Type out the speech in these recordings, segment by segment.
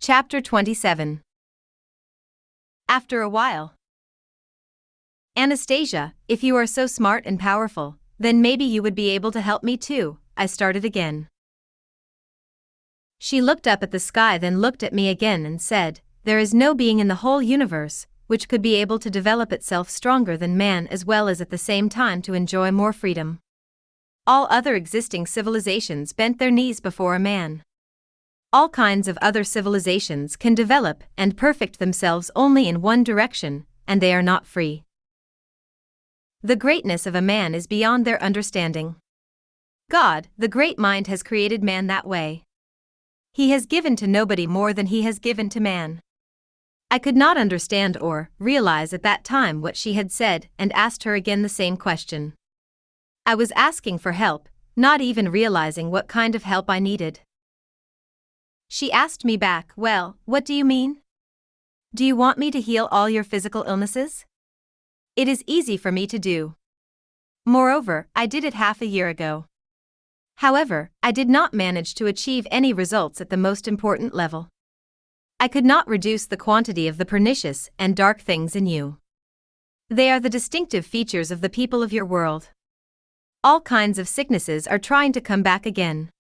Chapter 27. After a while. Anastasia, if you are so smart and powerful, then maybe you would be able to help me too, I started again. She looked up at the sky, then looked at me again and said, there is no being in the whole universe which could be able to develop itself stronger than man, as well as at the same time to enjoy more freedom. All other existing civilizations bent their knees before a man. All kinds of other civilizations can develop and perfect themselves only in one direction, and they are not free. The greatness of a man is beyond their understanding. God, the great mind, has created man that way. He has given to nobody more than he has given to man. I could not understand or realize at that time what she had said, and asked her again the same question. I was asking for help, not even realizing what kind of help I needed. She asked me back, well, what do you mean? Do you want me to heal all your physical illnesses? It is easy for me to do. Moreover, I did it half a year ago. However, I did not manage to achieve any results at the most important level. I could not reduce the quantity of the pernicious and dark things in you. They are the distinctive features of the people of your world. All kinds of sicknesses are trying to come back again.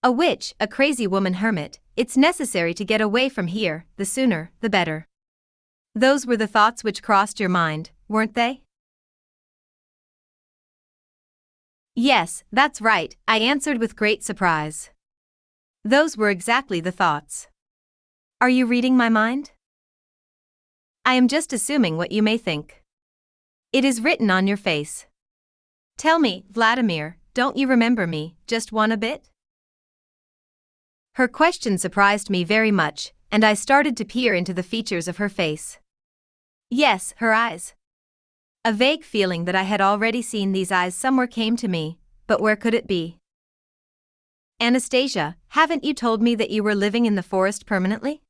A witch, a crazy woman hermit, it's necessary to get away from here, the sooner, the better. Those were the thoughts which crossed your mind, weren't they? Yes, that's right, I answered with great surprise. Those were exactly the thoughts. Are you reading my mind? I am just assuming what you may think. It is written on your face. Tell me, Vladimir, don't you remember me, just one a bit? Her question surprised me very much, and I started to peer into the features of her face. Yes, her eyes. A vague feeling that I had already seen these eyes somewhere came to me, but where could it be? Anastasia, haven't you told me that you were living in the forest permanently?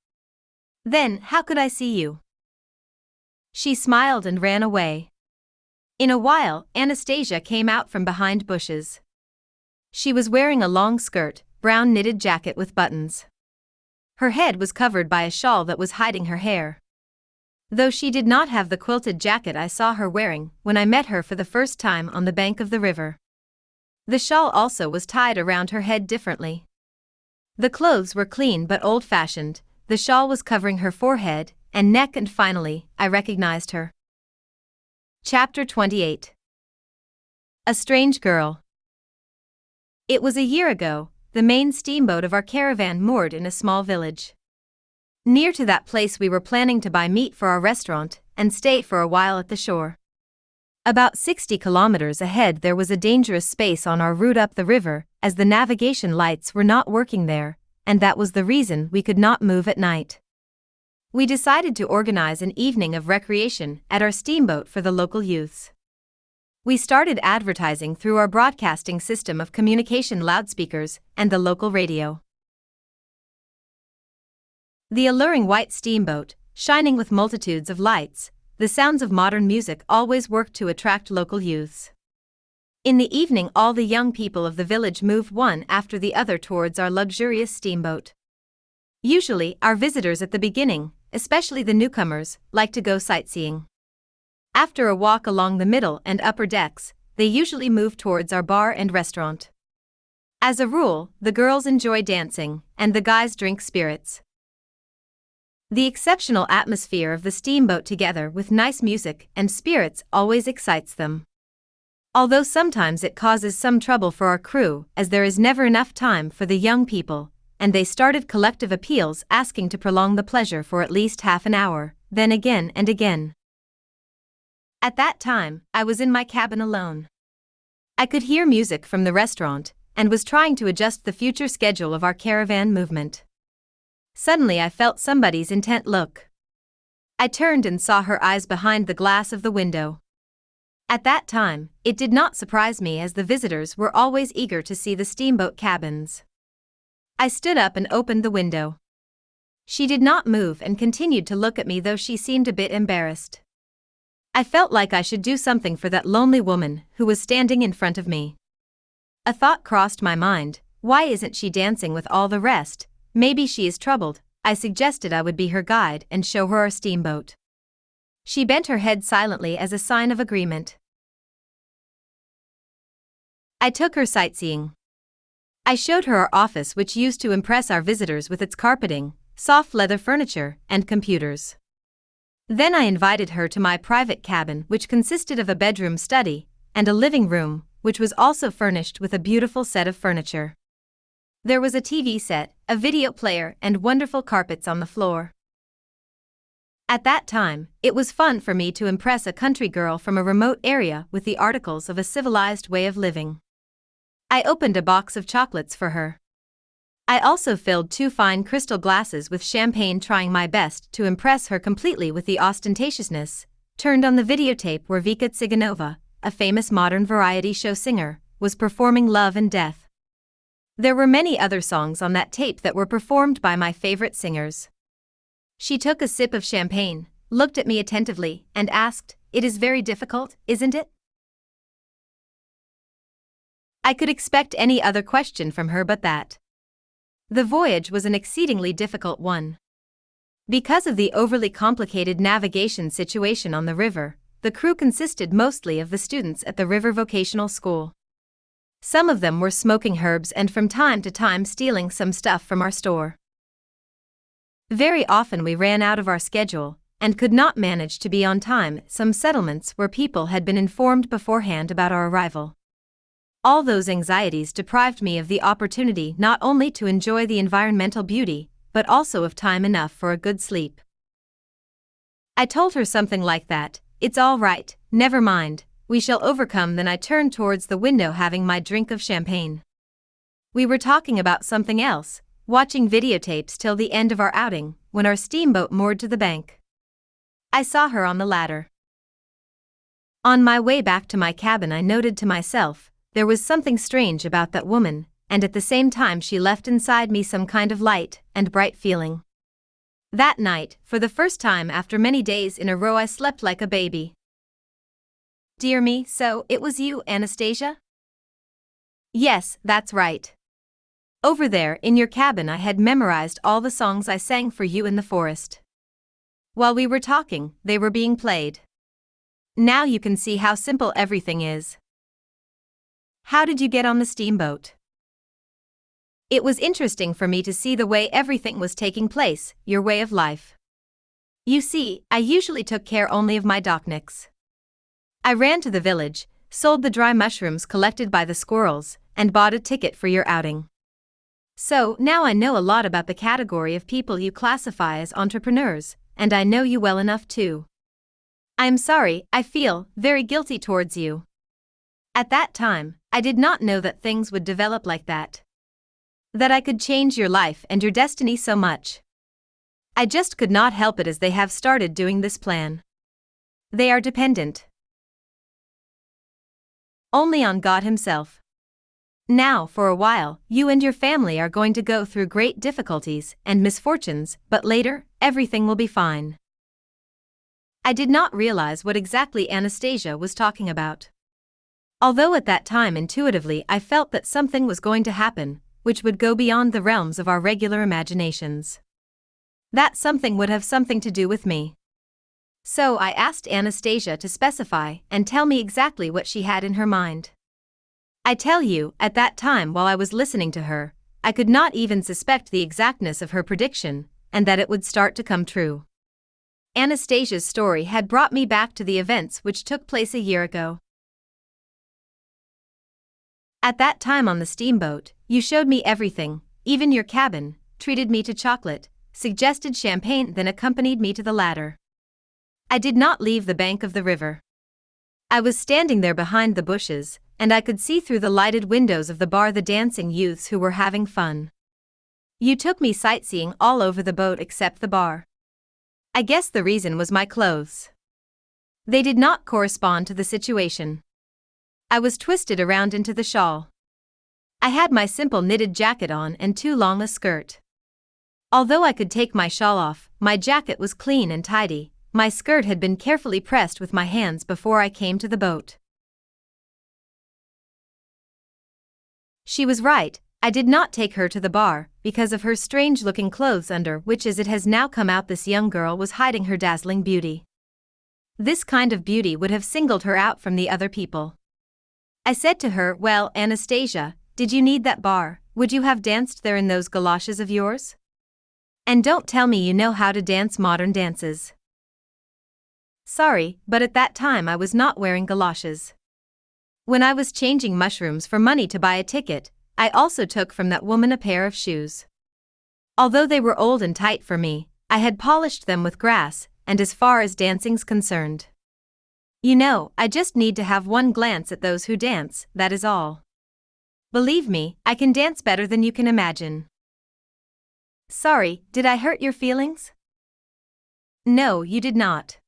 Then, how could I see you? She smiled and ran away. In a while, Anastasia came out from behind bushes. She was wearing a long skirt, brown knitted jacket with buttons. Her head was covered by a shawl that was hiding her hair. Though she did not have the quilted jacket I saw her wearing when I met her for the first time on the bank of the river. The shawl also was tied around her head differently. The clothes were clean but old-fashioned, the shawl was covering her forehead and neck, and finally, I recognized her. Chapter 28. A strange girl. It was a year ago. The main steamboat of our caravan moored in a small village. Near to that place we were planning to buy meat for our restaurant and stay for a while at the shore. About 60 kilometers ahead there was a dangerous space on our route up the river, as the navigation lights were not working there, and that was the reason we could not move at night. We decided to organize an evening of recreation at our steamboat for the local youths. We started advertising through our broadcasting system of communication loudspeakers and the local radio. The alluring white steamboat, shining with multitudes of lights, the sounds of modern music always worked to attract local youths. In the evening all the young people of the village moved one after the other towards our luxurious steamboat. Usually, our visitors at the beginning, especially the newcomers, like to go sightseeing. After a walk along the middle and upper decks, they usually move towards our bar and restaurant. As a rule, the girls enjoy dancing, and the guys drink spirits. The exceptional atmosphere of the steamboat together with nice music and spirits always excites them. Although sometimes it causes some trouble for our crew, as there is never enough time for the young people, and they started collective appeals asking to prolong the pleasure for at least half an hour, then again and again. At that time, I was in my cabin alone. I could hear music from the restaurant, and was trying to adjust the future schedule of our caravan movement. Suddenly I felt somebody's intent look. I turned and saw her eyes behind the glass of the window. At that time, it did not surprise me, as the visitors were always eager to see the steamboat cabins. I stood up and opened the window. She did not move and continued to look at me, though she seemed a bit embarrassed. I felt like I should do something for that lonely woman who was standing in front of me. A thought crossed my mind, why isn't she dancing with all the rest? Maybe she is troubled, I suggested I would be her guide and show her our steamboat. She bent her head silently as a sign of agreement. I took her sightseeing. I showed her our office, which used to impress our visitors with its carpeting, soft leather furniture, and computers. Then I invited her to my private cabin, which consisted of a bedroom study and a living room, which was also furnished with a beautiful set of furniture. There was a TV set, a video player, and wonderful carpets on the floor. At that time, it was fun for me to impress a country girl from a remote area with the articles of a civilized way of living. I opened a box of chocolates for her. I also filled 2 fine crystal glasses with champagne, trying my best to impress her completely with the ostentatiousness, turned on the videotape where Vika Tsiganova, a famous modern variety show singer, was performing Love and Death. There were many other songs on that tape that were performed by my favorite singers. She took a sip of champagne, looked at me attentively, and asked, "It is very difficult, isn't it?" I could expect any other question from her but that. The voyage was an exceedingly difficult one. Because of the overly complicated navigation situation on the river, the crew consisted mostly of the students at the River Vocational School. Some of them were smoking herbs and from time to time stealing some stuff from our store. Very often we ran out of our schedule and could not manage to be on time at some settlements where people had been informed beforehand about our arrival. All those anxieties deprived me of the opportunity not only to enjoy the environmental beauty, but also of time enough for a good sleep. I told her something like that, "It's all right, never mind, we shall overcome." Then I turned towards the window having my drink of champagne. We were talking about something else, watching videotapes till the end of our outing, when our steamboat moored to the bank. I saw her on the ladder. On my way back to my cabin I noted to myself, there was something strange about that woman, and at the same time she left inside me some kind of light and bright feeling. That night, for the first time after many days in a row, I slept like a baby. Dear me, so it was you, Anastasia? Yes, that's right. Over there in your cabin I had memorized all the songs I sang for you in the forest. While we were talking, they were being played. Now you can see how simple everything is. How did you get on the steamboat? It was interesting for me to see the way everything was taking place, your way of life. You see, I usually took care only of my docknicks. I ran to the village, sold the dry mushrooms collected by the squirrels, and bought a ticket for your outing. So, now I know a lot about the category of people you classify as entrepreneurs, and I know you well enough too. I am sorry, I feel very guilty towards you. At that time, I did not know that things would develop like that. That I could change your life and your destiny so much. I just could not help it as they have started doing this plan. They are dependent only on God Himself. Now, for a while, you and your family are going to go through great difficulties and misfortunes, but later, everything will be fine. I did not realize what exactly Anastasia was talking about. Although at that time intuitively I felt that something was going to happen, which would go beyond the realms of our regular imaginations. That something would have something to do with me. So I asked Anastasia to specify and tell me exactly what she had in her mind. I tell you, at that time while I was listening to her, I could not even suspect the exactness of her prediction, and that it would start to come true. Anastasia's story had brought me back to the events which took place a year ago. At that time on the steamboat, you showed me everything, even your cabin, treated me to chocolate, suggested champagne, then accompanied me to the ladder. I did not leave the bank of the river. I was standing there behind the bushes, and I could see through the lighted windows of the bar the dancing youths who were having fun. You took me sightseeing all over the boat except the bar. I guess the reason was my clothes. They did not correspond to the situation. I was twisted around into the shawl. I had my simple knitted jacket on and too long a skirt. Although I could take my shawl off, my jacket was clean and tidy. My skirt had been carefully pressed with my hands before I came to the boat. She was right, I did not take her to the bar, because of her strange-looking clothes under which, as it has now come out, this young girl was hiding her dazzling beauty. This kind of beauty would have singled her out from the other people. I said to her, "Well, Anastasia, did you need that bar? Would you have danced there in those galoshes of yours? And don't tell me you know how to dance modern dances." Sorry, but at that time I was not wearing galoshes. When I was changing mushrooms for money to buy a ticket, I also took from that woman a pair of shoes. Although they were old and tight for me, I had polished them with grass, and as far as dancing's concerned, you know, I just need to have one glance at those who dance, that is all. Believe me, I can dance better than you can imagine. Sorry, did I hurt your feelings? No, you did not.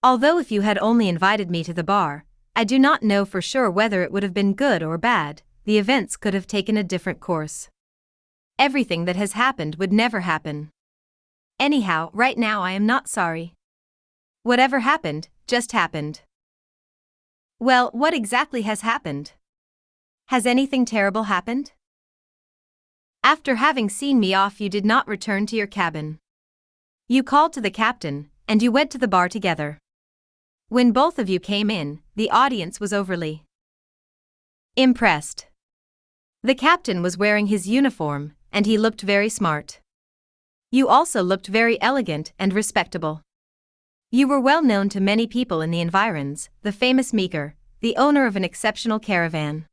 Although if you had only invited me to the bar, I do not know for sure whether it would have been good or bad. The events could have taken a different course. Everything that has happened would never happen. Anyhow, right now I am not sorry. Whatever happened, just happened. Well, what exactly has happened? Has anything terrible happened? After having seen me off, you did not return to your cabin. You called to the captain, and you went to the bar together. When both of you came in, the audience was overly impressed. The captain was wearing his uniform, and he looked very smart. You also looked very elegant and respectable. You were well known to many people in the environs, the famous Megre, the owner of an exceptional caravan.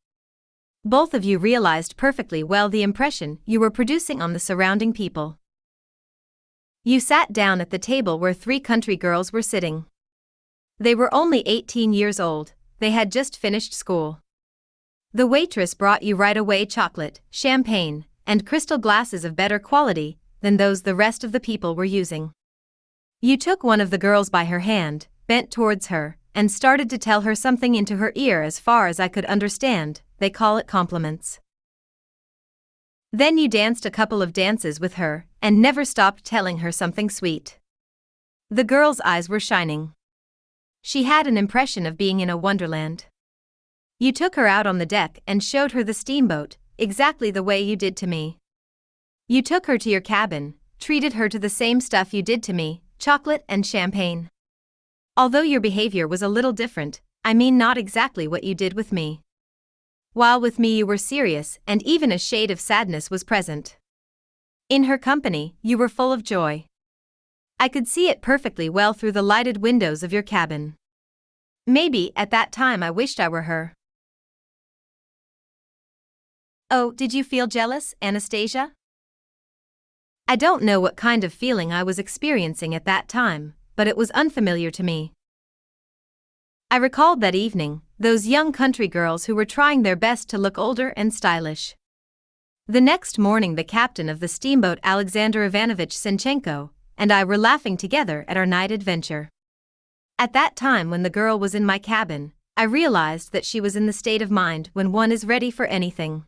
Both of you realized perfectly well the impression you were producing on the surrounding people. You sat down at the table where 3 country girls were sitting. They were only 18 years old, they had just finished school. The waitress brought you right away chocolate, champagne, and crystal glasses of better quality than those the rest of the people were using. You took one of the girls by her hand, bent towards her, and started to tell her something into her ear. As far as I could understand, they call it compliments. Then you danced a couple of dances with her, and never stopped telling her something sweet. The girl's eyes were shining. She had an impression of being in a wonderland. You took her out on the deck and showed her the steamboat, exactly the way you did to me. You took her to your cabin, treated her to the same stuff you did to me, chocolate and champagne. Although your behavior was a little different, I mean not exactly what you did with me. While with me you were serious, and even a shade of sadness was present. In her company, you were full of joy. I could see it perfectly well through the lighted windows of your cabin. Maybe at that time I wished I were her. Oh, did you feel jealous, Anastasia? I don't know what kind of feeling I was experiencing at that time, but it was unfamiliar to me. I recalled that evening, those young country girls who were trying their best to look older and stylish. The next morning the captain of the steamboat, Alexander Ivanovich Senchenko, and I were laughing together at our night adventure. At that time when the girl was in my cabin, I realized that she was in the state of mind when one is ready for anything.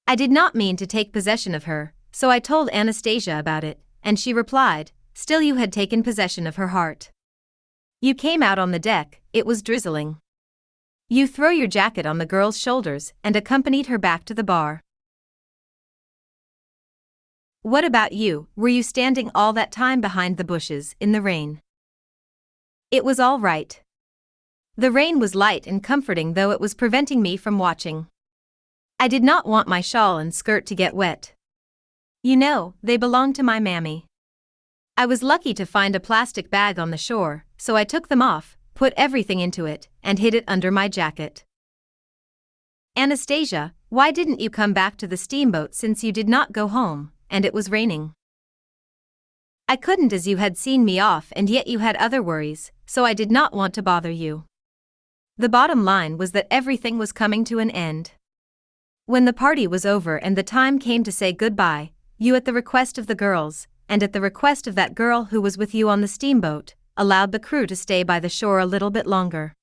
I did not mean to take possession of her, so I told Anastasia about it, and she replied, "Still you had taken possession of her heart. You came out on the deck, it was drizzling. You threw your jacket on the girl's shoulders and accompanied her back to the bar. What about you, were you standing all that time behind the bushes in the rain?" It was all right. The rain was light and comforting, though it was preventing me from watching. I did not want my shawl and skirt to get wet. You know, they belonged to my mammy. I was lucky to find a plastic bag on the shore, so I took them off, put everything into it, and hid it under my jacket. Anastasia, why didn't you come back to the steamboat since you did not go home, and it was raining? I couldn't, as you had seen me off and yet you had other worries, so I did not want to bother you. The bottom line was that everything was coming to an end. When the party was over and the time came to say goodbye, you, at the request of the girls, and at the request of that girl who was with you on the steamboat, allowed the crew to stay by the shore a little bit longer.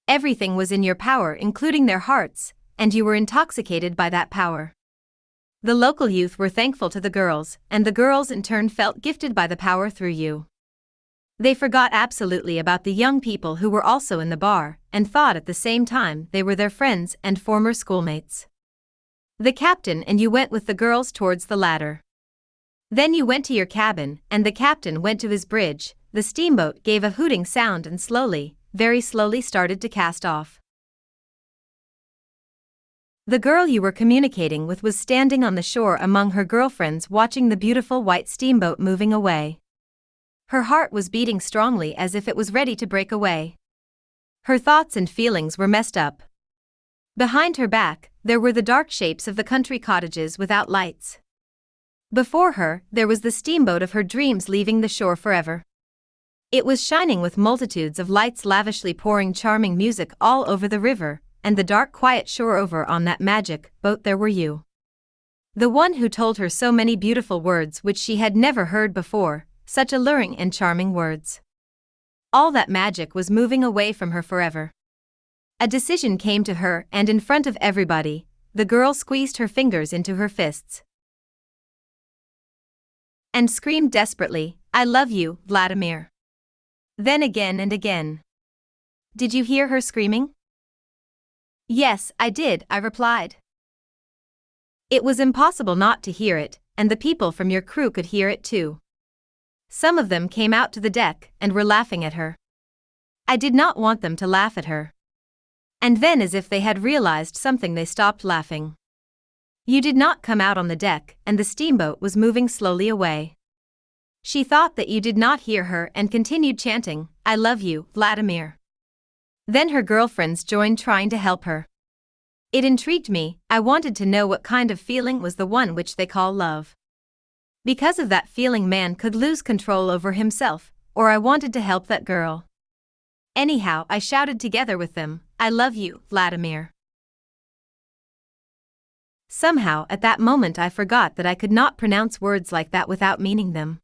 Everything was in your power, including their hearts, and you were intoxicated by that power. The local youth were thankful to the girls, and the girls in turn felt gifted by the power through you. They forgot absolutely about the young people who were also in the bar, and thought at the same time they were their friends and former schoolmates. The captain and you went with the girls towards the ladder. Then you went to your cabin, and the captain went to his bridge. The steamboat gave a hooting sound and slowly, very slowly started to cast off. The girl you were communicating with was standing on the shore among her girlfriends watching the beautiful white steamboat moving away. Her heart was beating strongly as if it was ready to break away. Her thoughts and feelings were messed up. Behind her back, there were the dark shapes of the country cottages without lights. Before her, there was the steamboat of her dreams leaving the shore forever. It was shining with multitudes of lights lavishly pouring charming music all over the river, and the dark quiet shore over on that magic boat there were you. The one who told her so many beautiful words which she had never heard before, such alluring and charming words. All that magic was moving away from her forever. A decision came to her and in front of everybody, the girl squeezed her fingers into her fists and screamed desperately, "I love you, Vladimir." Then again and again. Did you hear her screaming? Yes, I did, I replied. It was impossible not to hear it, and the people from your crew could hear it too. Some of them came out to the deck and were laughing at her. I did not want them to laugh at her. And then, as if they had realized something, they stopped laughing. You did not come out on the deck, and the steamboat was moving slowly away. She thought that you did not hear her and continued chanting, "I love you, Vladimir." Then her girlfriends joined trying to help her. It intrigued me. I wanted to know what kind of feeling was the one which they call love. Because of that feeling man could lose control over himself, or I wanted to help that girl. Anyhow, I shouted together with them, "I love you, Vladimir." Somehow at that moment I forgot that I could not pronounce words like that without meaning them.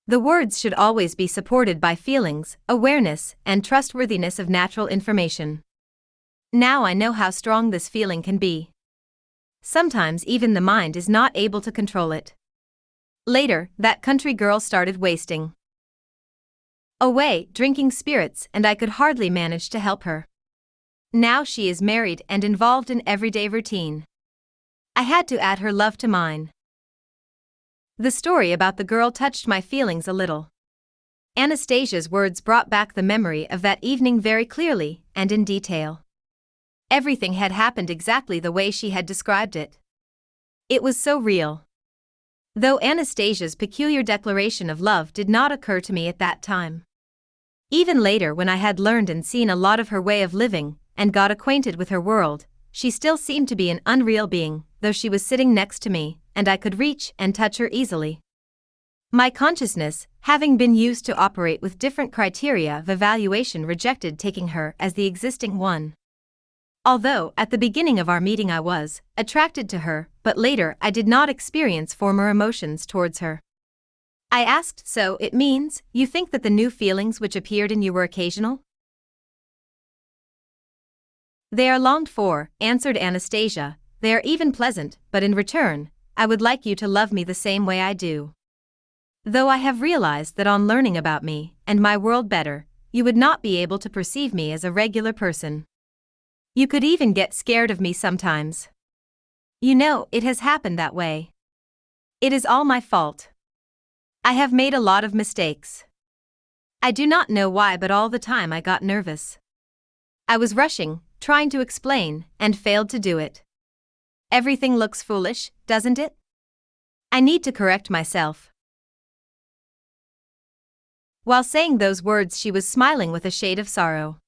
The words should always be supported by feelings, awareness, and trustworthiness of natural information. Now I know how strong this feeling can be. Sometimes even the mind is not able to control it. Later, that country girl started wasting away, drinking spirits, and I could hardly manage to help her. Now she is married and involved in everyday routine. I had to add her love to mine. The story about the girl touched my feelings a little. Anastasia's words brought back the memory of that evening very clearly and in detail. Everything had happened exactly the way she had described it. It was so real. Though Anastasia's peculiar declaration of love did not occur to me at that time. Even later, when I had learned and seen a lot of her way of living, and got acquainted with her world, she still seemed to be an unreal being, though she was sitting next to me, and I could reach and touch her easily. My consciousness, having been used to operate with different criteria of evaluation, rejected taking her as the existing one. Although, at the beginning of our meeting I was attracted to her, but later I did not experience former emotions towards her. I asked, "So it means, you think that the new feelings which appeared in you were occasional?" "They are longed for," answered Anastasia. "They are even pleasant, but in return, I would like you to love me the same way I do. Though I have realized that on learning about me and my world better, you would not be able to perceive me as a regular person. You could even get scared of me sometimes. You know, it has happened that way. It is all my fault. I have made a lot of mistakes. I do not know why, but all the time I got nervous. I was rushing, trying to explain, and failed to do it. Everything looks foolish, doesn't it? I need to correct myself." While saying those words, she was smiling with a shade of sorrow.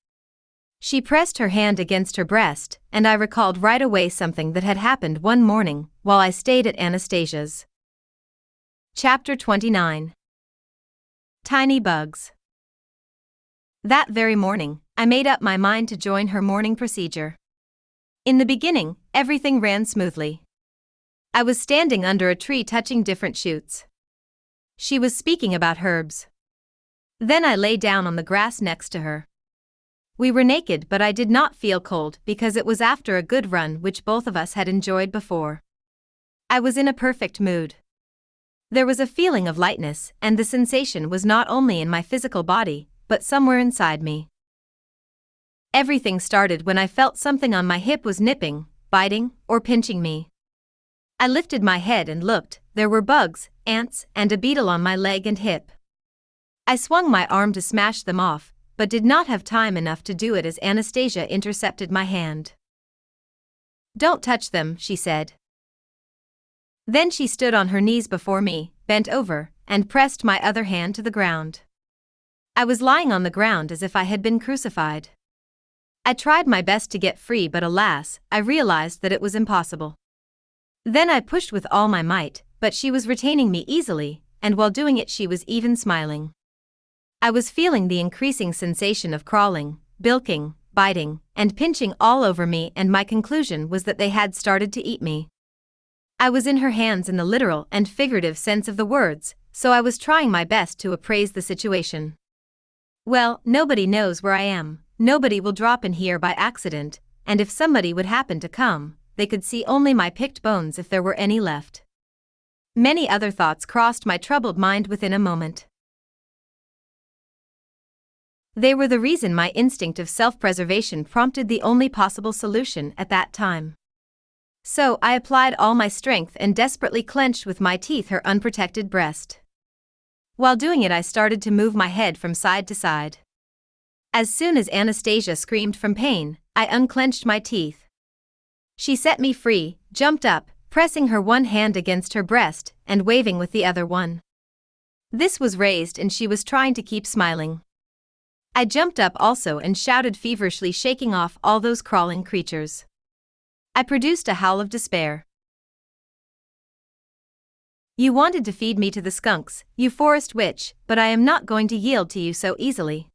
She pressed her hand against her breast, and I recalled right away something that had happened one morning while I stayed at Anastasia's. Chapter 29. Tiny Bugs. That very morning, I made up my mind to join her morning procedure. In the beginning, everything ran smoothly. I was standing under a tree touching different shoots. She was speaking about herbs. Then I lay down on the grass next to her. We were naked, but I did not feel cold because it was after a good run which both of us had enjoyed before. I was in a perfect mood. There was a feeling of lightness, and the sensation was not only in my physical body, but somewhere inside me. Everything started when I felt something on my hip was nipping, biting, or pinching me. I lifted my head and looked. There were bugs, ants, and a beetle on my leg and hip. I swung my arm to smash them off, but did not have time enough to do it as Anastasia intercepted my hand. "Don't touch them," she said. Then she stood on her knees before me, bent over, and pressed my other hand to the ground. I was lying on the ground as if I had been crucified. I tried my best to get free, but alas, I realized that it was impossible. Then I pushed with all my might, but she was retaining me easily, and while doing it she was even smiling. I was feeling the increasing sensation of crawling, bilking, biting, and pinching all over me, and my conclusion was that they had started to eat me. I was in her hands in the literal and figurative sense of the words, so I was trying my best to appraise the situation. Well, nobody knows where I am, nobody will drop in here by accident, and if somebody would happen to come, they could see only my picked bones if there were any left. Many other thoughts crossed my troubled mind within a moment. They were the reason my instinct of self-preservation prompted the only possible solution at that time. So I applied all my strength and desperately clenched with my teeth her unprotected breast. While doing it I started to move my head from side to side. As soon as Anastasia screamed from pain, I unclenched my teeth. She set me free, jumped up, pressing her one hand against her breast and waving with the other one. This was raised and she was trying to keep smiling. I jumped up also and shouted feverishly, shaking off all those crawling creatures. I produced a howl of despair. "You wanted to feed me to the skunks, you forest witch, but I am not going to yield to you so easily."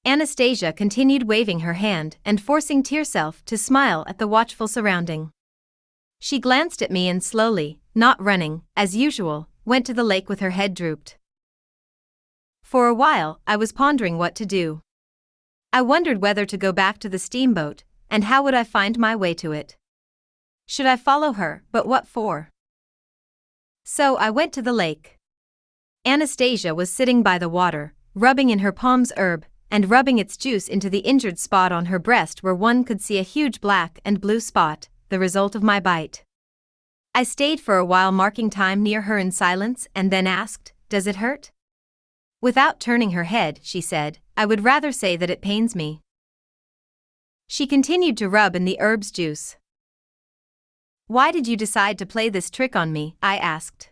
Anastasia continued waving her hand and forcing herself to smile at the watchful surrounding. She glanced at me and slowly, not running, as usual, went to the lake with her head drooped. For a while, I was pondering what to do. I wondered whether to go back to the steamboat, and how would I find my way to it. Should I follow her, but what for? So I went to the lake. Anastasia was sitting by the water, rubbing in her palms herb, and rubbing its juice into the injured spot on her breast where one could see a huge black and blue spot, the result of my bite. I stayed for a while marking time near her in silence and then asked, "Does it hurt?" Without turning her head, she said, "I would rather say that it pains me." She continued to rub in the herb's juice. "Why did you decide to play this trick on me?" I asked.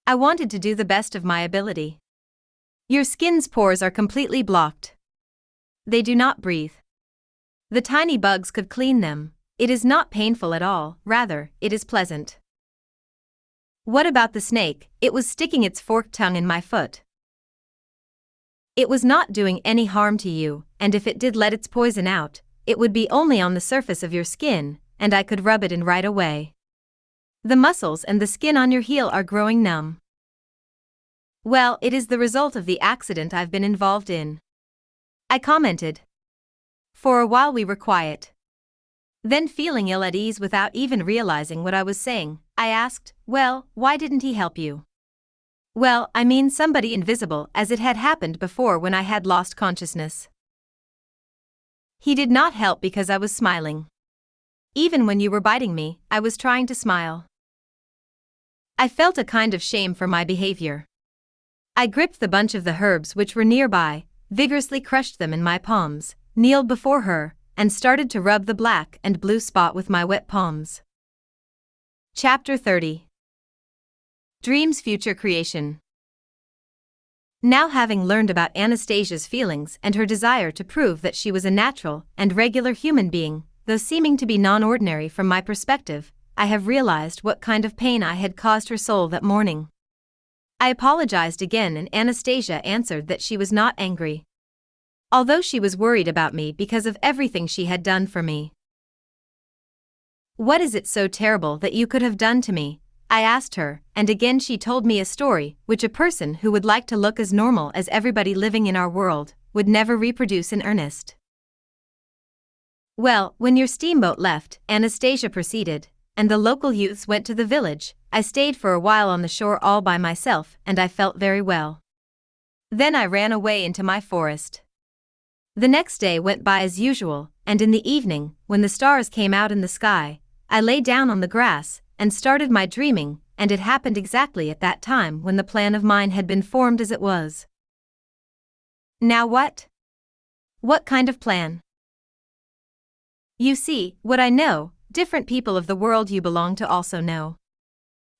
"I wanted to do the best of my ability. Your skin's pores are completely blocked. They do not breathe. The tiny bugs could clean them. It is not painful at all, rather, it is pleasant." "What about the snake?" "It was sticking its forked tongue in my foot." "It was not doing any harm to you, and if it did let its poison out, it would be only on the surface of your skin, and I could rub it in right away. The muscles and the skin on your heel are growing numb." "Well, it is the result of the accident I've been involved in," I commented. For a while we were quiet. Then, feeling ill at ease without even realizing what I was saying, I asked, "Well, why didn't he help you?" "Well, I mean somebody invisible, as it had happened before when I had lost consciousness." "He did not help because I was smiling. Even when you were biting me, I was trying to smile." I felt a kind of shame for my behavior. I gripped the bunch of the herbs which were nearby, vigorously crushed them in my palms, kneeled before her, and started to rub the black and blue spot with my wet palms. Chapter 30. Dreams' Future Creation. Now, having learned about Anastasia's feelings and her desire to prove that she was a natural and regular human being, though seeming to be non-ordinary from my perspective, I have realized what kind of pain I had caused her soul that morning. I apologized again and Anastasia answered that she was not angry, although she was worried about me because of everything she had done for me. "What is it so terrible that you could have done to me?" I asked her, and again she told me a story which a person who would like to look as normal as everybody living in our world would never reproduce in earnest. "Well, when your steamboat left," Anastasia proceeded, "and the local youths went to the village, I stayed for a while on the shore all by myself and I felt very well. Then I ran away into my forest. The next day went by as usual, and in the evening, when the stars came out in the sky, I lay down on the grass and started my dreaming, and it happened exactly at that time when the plan of mine had been formed as it was. Now what? What kind of plan? You see, what I know, different people of the world you belong to also know.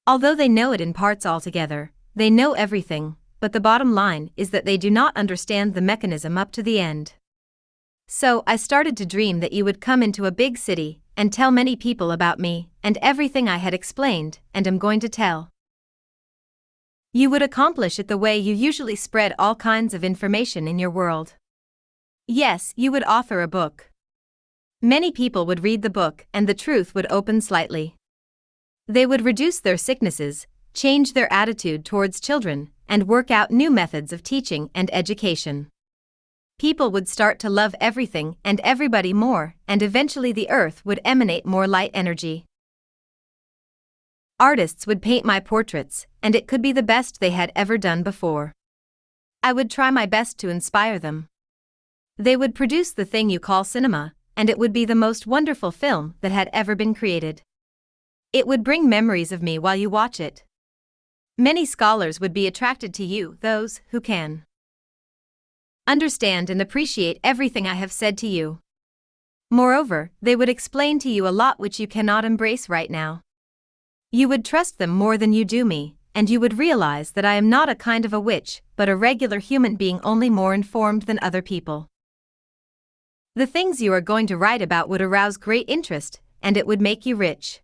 Although they know it in parts altogether, they know everything, but the bottom line is that they do not understand the mechanism up to the end. So I started to dream that you would come into a big city and tell many people about me and everything I had explained and am going to tell. You would accomplish it the way you usually spread all kinds of information in your world. Yes, you would author a book. Many people would read the book and the truth would open slightly. They would reduce their sicknesses, change their attitude towards children, and work out new methods of teaching and education. People would start to love everything and everybody more, and eventually the earth would emanate more light energy. Artists would paint my portraits, and it could be the best they had ever done before. I would try my best to inspire them. They would produce the thing you call cinema, and it would be the most wonderful film that had ever been created. It would bring memories of me while you watch it. Many scholars would be attracted to you, those who can understand and appreciate everything I have said to you. Moreover, they would explain to you a lot which you cannot embrace right now. You would trust them more than you do me, and you would realize that I am not a kind of a witch, but a regular human being, only more informed than other people. The things you are going to write about would arouse great interest, and it would make you rich.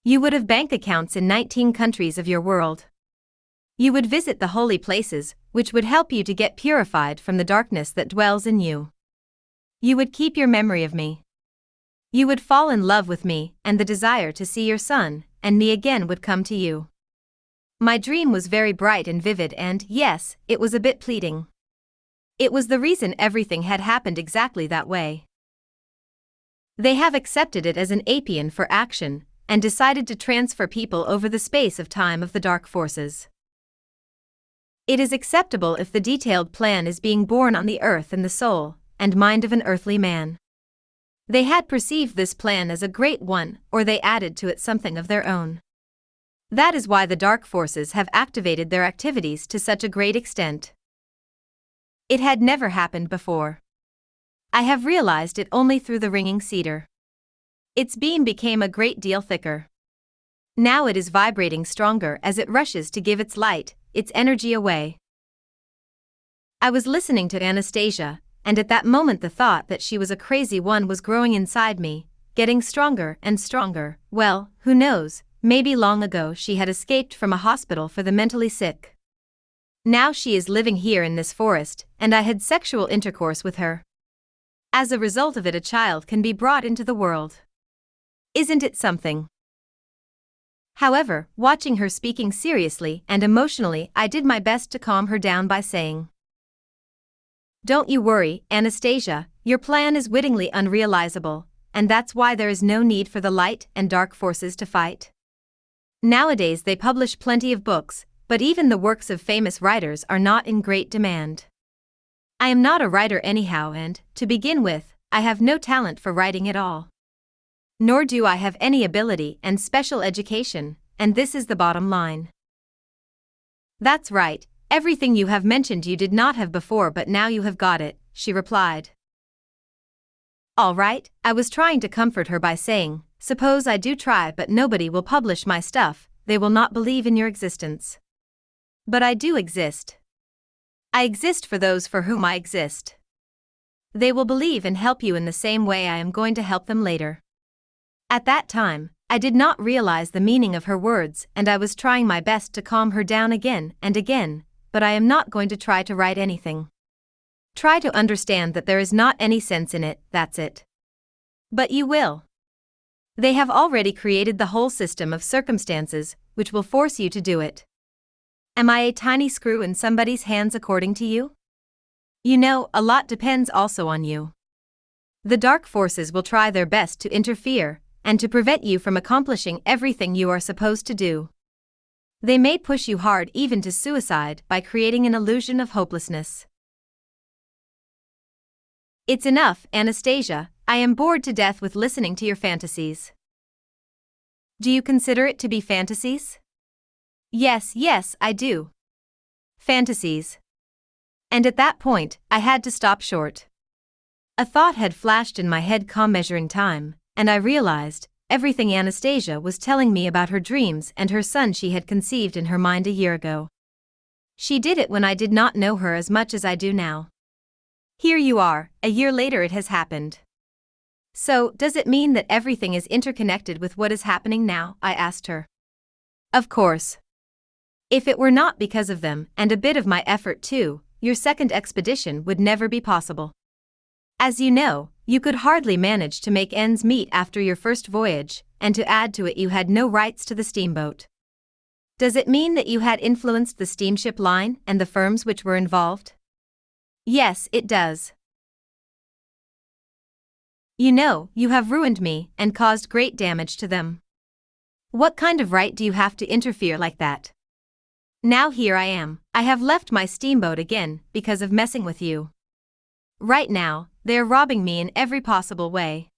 You would have bank accounts in 19 countries of your world. You would visit the holy places, which would help you to get purified from the darkness that dwells in you. You would keep your memory of me. You would fall in love with me, and the desire to see your son and me again would come to you. My dream was very bright and vivid, and yes, it was a bit pleading. It was the reason everything had happened exactly that way. They have accepted it as an apian for action, and decided to transfer people over the space of time of the dark forces. It is acceptable if the detailed plan is being born on the earth in the soul and mind of an earthly man. They had perceived this plan as a great one, or they added to it something of their own. That is why the dark forces have activated their activities to such a great extent. It had never happened before. I have realized it only through the ringing cedar. Its beam became a great deal thicker. Now it is vibrating stronger as it rushes to give its light, its energy away. I was listening to Anastasia, and at that moment the thought that she was a crazy one was growing inside me, getting stronger and stronger. Well, who knows, maybe long ago she had escaped from a hospital for the mentally sick. Now she is living here in this forest, and I had sexual intercourse with her. As a result of it, a child can be brought into the world. Isn't it something? However, watching her speaking seriously and emotionally, I did my best to calm her down by saying, "Don't you worry, Anastasia, your plan is wittingly unrealizable, and that's why there is no need for the light and dark forces to fight. Nowadays they publish plenty of books, but even the works of famous writers are not in great demand. I am not a writer anyhow, and, to begin with, I have no talent for writing at all. Nor do I have any ability and special education, and this is the bottom line." "That's right, everything you have mentioned you did not have before, but now you have got it," she replied. All right, I was trying to comfort her by saying, "Suppose I do try, but nobody will publish my stuff, they will not believe in your existence. But I do exist. I exist for those for whom I exist. They will believe and help you in the same way I am going to help them later." At that time, I did not realize the meaning of her words, and I was trying my best to calm her down again and again, but I am not going to try to write anything. Try to understand that there is not any sense in it, that's it. But you will. They have already created the whole system of circumstances, which will force you to do it. Am I a tiny screw in somebody's hands according to you? You know, a lot depends also on you. The dark forces will try their best to interfere, and to prevent you from accomplishing everything you are supposed to do. They may push you hard even to suicide by creating an illusion of hopelessness. It's enough, Anastasia, I am bored to death with listening to your fantasies. Do you consider it to be fantasies? Yes, yes, I do. Fantasies. And at that point, I had to stop short. A thought had flashed in my head, measuring time, and I realized everything Anastasia was telling me about her dreams and her son she had conceived in her mind a year ago. She did it when I did not know her as much as I do now. Here you are, a year later it has happened. So, does it mean that everything is interconnected with what is happening now? I asked her. Of course. If it were not because of them, and a bit of my effort too, your second expedition would never be possible. As you know, you could hardly manage to make ends meet after your first voyage, and to add to it you had no rights to the steamboat. Does it mean that you had influenced the steamship line and the firms which were involved? Yes, it does. You know, you have ruined me and caused great damage to them. What kind of right do you have to interfere like that? Now here I am, I have left my steamboat again because of messing with you. Right now, they are robbing me in every possible way.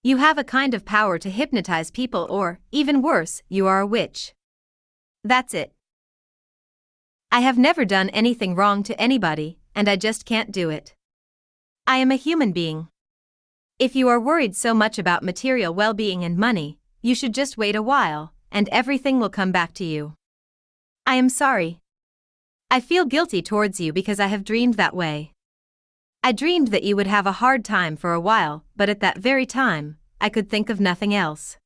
You have a kind of power to hypnotize people, or, even worse, you are a witch. That's it. I have never done anything wrong to anybody, and I just can't do it. I am a human being. If you are worried so much about material well-being and money, you should just wait a while, and everything will come back to you. I am sorry. I feel guilty towards you because I have dreamed that way. I dreamed that you would have a hard time for a while, but at that very time, I could think of nothing else.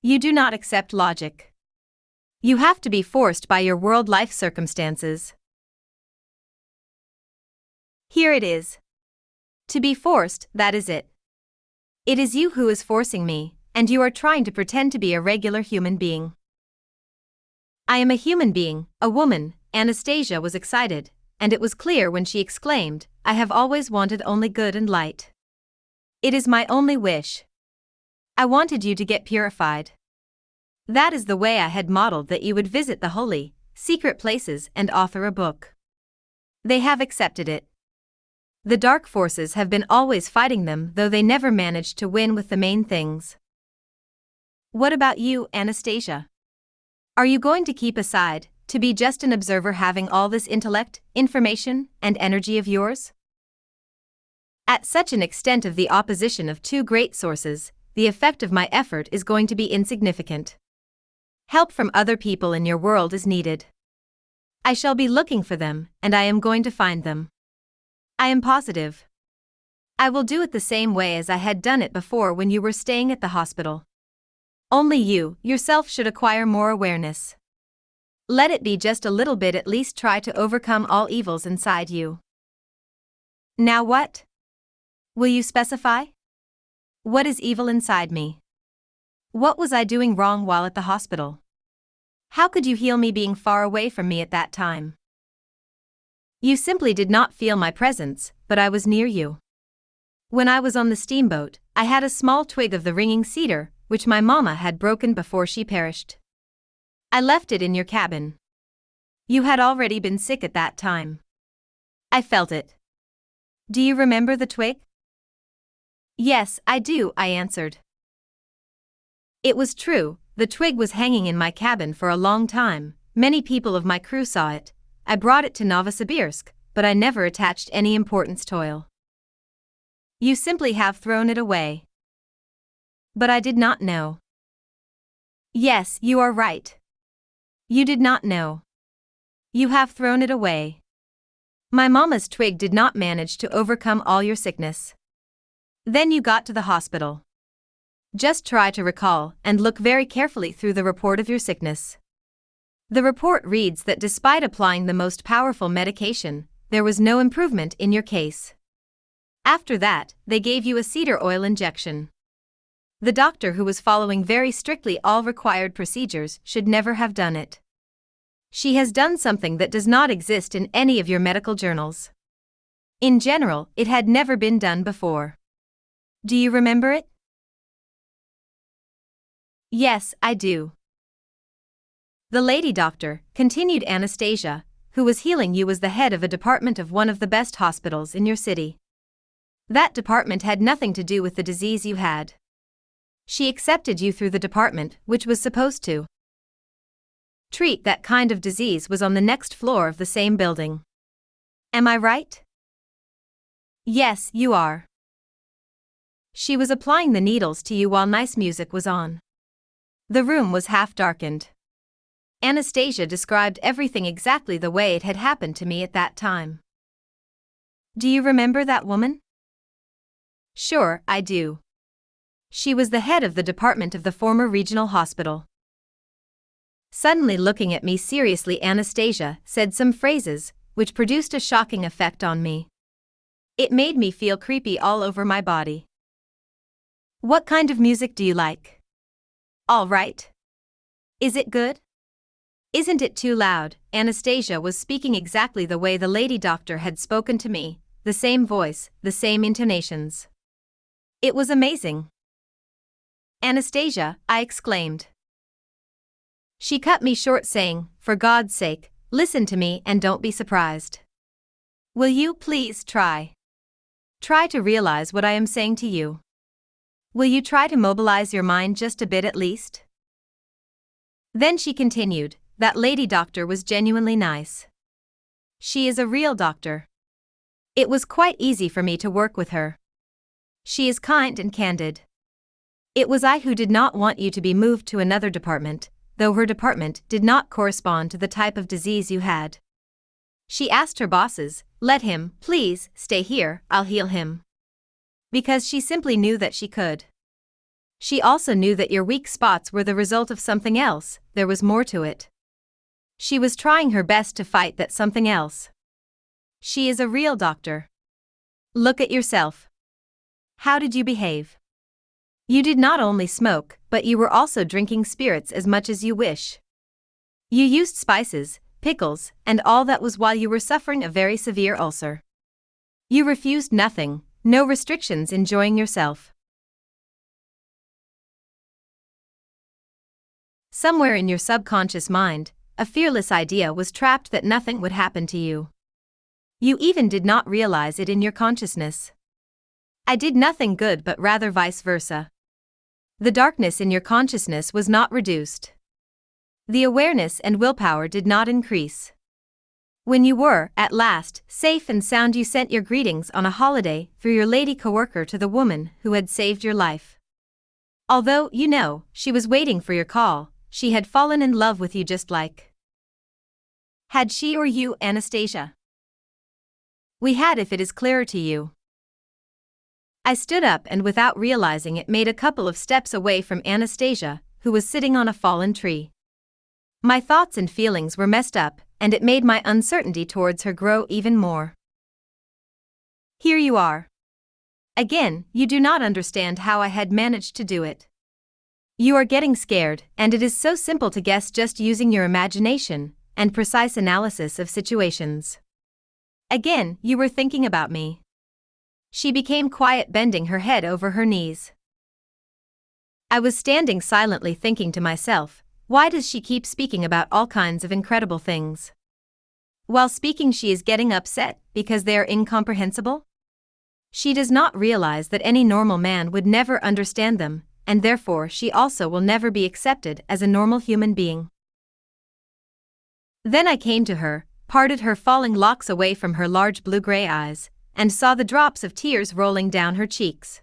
You do not accept logic. You have to be forced by your world life circumstances. Here it is. To be forced, that is it. It is you who is forcing me, and you are trying to pretend to be a regular human being. I am a human being, a woman. Anastasia was excited, and it was clear when she exclaimed, I have always wanted only good and light. It is my only wish. I wanted you to get purified. That is the way I had modeled that you would visit the holy, secret places and author a book. They have accepted it. The dark forces have been always fighting them, though they never managed to win with the main things. What about you, Anastasia? Are you going to keep aside, to be just an observer having all this intellect, information, and energy of yours? At such an extent of the opposition of two great sources, the effect of my effort is going to be insignificant. Help from other people in your world is needed. I shall be looking for them, and I am going to find them. I am positive. I will do it the same way as I had done it before when you were staying at the hospital. Only you, yourself, should acquire more awareness. Let it be just a little bit, at least try to overcome all evils inside you. Now what? Will you specify? What is evil inside me? What was I doing wrong while at the hospital? How could you heal me being far away from me at that time? You simply did not feel my presence, but I was near you. When I was on the steamboat, I had a small twig of the ringing cedar, which my mama had broken before she perished. I left it in your cabin. You had already been sick at that time. I felt it. Do you remember the twig? Yes, I do, I answered. It was true, the twig was hanging in my cabin for a long time. Many people of my crew saw it. I brought it to Novosibirsk, but I never attached any importance to it. You simply have thrown it away. But I did not know. Yes, you are right. You did not know. You have thrown it away. My mama's twig did not manage to overcome all your sickness. Then you got to the hospital. Just try to recall and look very carefully through the report of your sickness. The report reads that despite applying the most powerful medication, there was no improvement in your case. After that, they gave you a cedar oil injection. The doctor, who was following very strictly all required procedures, should never have done it. She has done something that does not exist in any of your medical journals. In general, it had never been done before. Do you remember it? Yes, I do. The lady doctor, continued Anastasia, who was healing you was the head of a department of one of the best hospitals in your city. That department had nothing to do with the disease you had. She accepted you through the department which was supposed to treat that kind of disease was on the next floor of the same building. Am I right? Yes, you are. She was applying the needles to you while nice music was on. The room was half darkened. Anastasia described everything exactly the way it had happened to me at that time. Do you remember that woman? Sure, I do. She was the head of the department of the former regional hospital. Suddenly looking at me seriously, Anastasia said some phrases, which produced a shocking effect on me. It made me feel creepy all over my body. What kind of music do you like? All right. Is it good? Isn't it too loud? Anastasia was speaking exactly the way the lady doctor had spoken to me, the same voice, the same intonations. It was amazing. Anastasia, I exclaimed. She cut me short, saying, for God's sake, listen to me and don't be surprised. Will you please try? Try to realize what I am saying to you. Will you try to mobilize your mind just a bit at least? Then she continued, that lady doctor was genuinely nice. She is a real doctor. It was quite easy for me to work with her. She is kind and candid. It was I who did not want you to be moved to another department, though her department did not correspond to the type of disease you had. She asked her bosses, let him, please, stay here, I'll heal him. Because she simply knew that she could. She also knew that your weak spots were the result of something else, there was more to it. She was trying her best to fight that something else. She is a real doctor. Look at yourself. How did you behave? You did not only smoke, but you were also drinking spirits as much as you wish. You used spices, pickles, and all that was while you were suffering a very severe ulcer. You refused nothing, no restrictions, enjoying yourself. Somewhere in your subconscious mind, a fearless idea was trapped that nothing would happen to you. You even did not realize it in your consciousness. I did nothing good, but rather vice versa. The darkness in your consciousness was not reduced. The awareness and willpower did not increase. When you were, at last, safe and sound, you sent your greetings on a holiday through your lady coworker to the woman who had saved your life. Although, you know, she was waiting for your call, she had fallen in love with you just like. Had she or you, Anastasia? We had, if it is clearer to you. I stood up and without realizing it made a couple of steps away from Anastasia, who was sitting on a fallen tree. My thoughts and feelings were messed up, and it made my uncertainty towards her grow even more. Here you are. Again, you do not understand how I had managed to do it. You are getting scared, and it is so simple to guess just using your imagination and precise analysis of situations. Again, you were thinking about me. She became quiet, bending her head over her knees. I was standing silently thinking to myself, why does she keep speaking about all kinds of incredible things? While speaking, she is getting upset because they are incomprehensible? She does not realize that any normal man would never understand them, and therefore she also will never be accepted as a normal human being. Then I came to her, parted her falling locks away from her large blue-gray eyes, and saw the drops of tears rolling down her cheeks.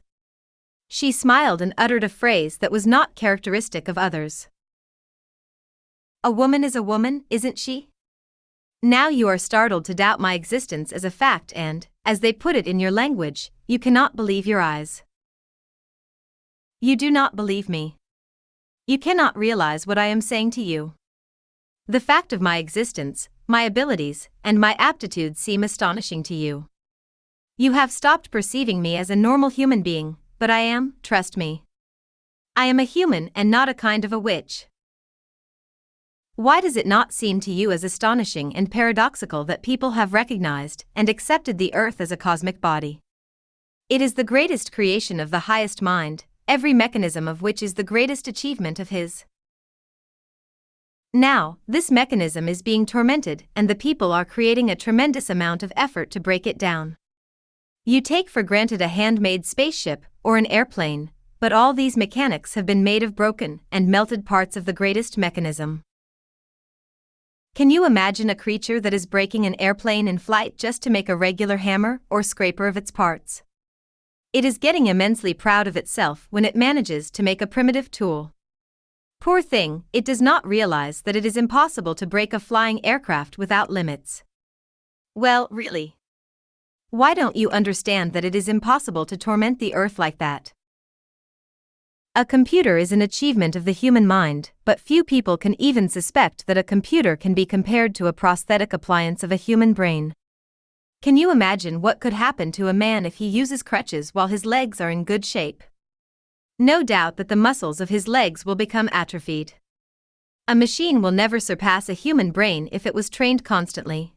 She smiled and uttered a phrase that was not characteristic of others. A woman is a woman, isn't she? Now you are startled to doubt my existence as a fact and, as they put it in your language, you cannot believe your eyes. You do not believe me. You cannot realize what I am saying to you. The fact of my existence, my abilities, and my aptitudes seem astonishing to you. You have stopped perceiving me as a normal human being, but I am, trust me. I am a human and not a kind of a witch. Why does it not seem to you as astonishing and paradoxical that people have recognized and accepted the earth as a cosmic body? It is the greatest creation of the highest mind, every mechanism of which is the greatest achievement of his. Now, this mechanism is being tormented and the people are creating a tremendous amount of effort to break it down. You take for granted a handmade spaceship or an airplane, but all these mechanics have been made of broken and melted parts of the greatest mechanism. Can you imagine a creature that is breaking an airplane in flight just to make a regular hammer or scraper of its parts? It is getting immensely proud of itself when it manages to make a primitive tool. Poor thing, it does not realize that it is impossible to break a flying aircraft without limits. Well, really. Why don't you understand that it is impossible to torment the earth like that? A computer is an achievement of the human mind, but few people can even suspect that a computer can be compared to a prosthetic appliance of a human brain. Can you imagine what could happen to a man if he uses crutches while his legs are in good shape? No doubt that the muscles of his legs will become atrophied. A machine will never surpass a human brain if it was trained constantly.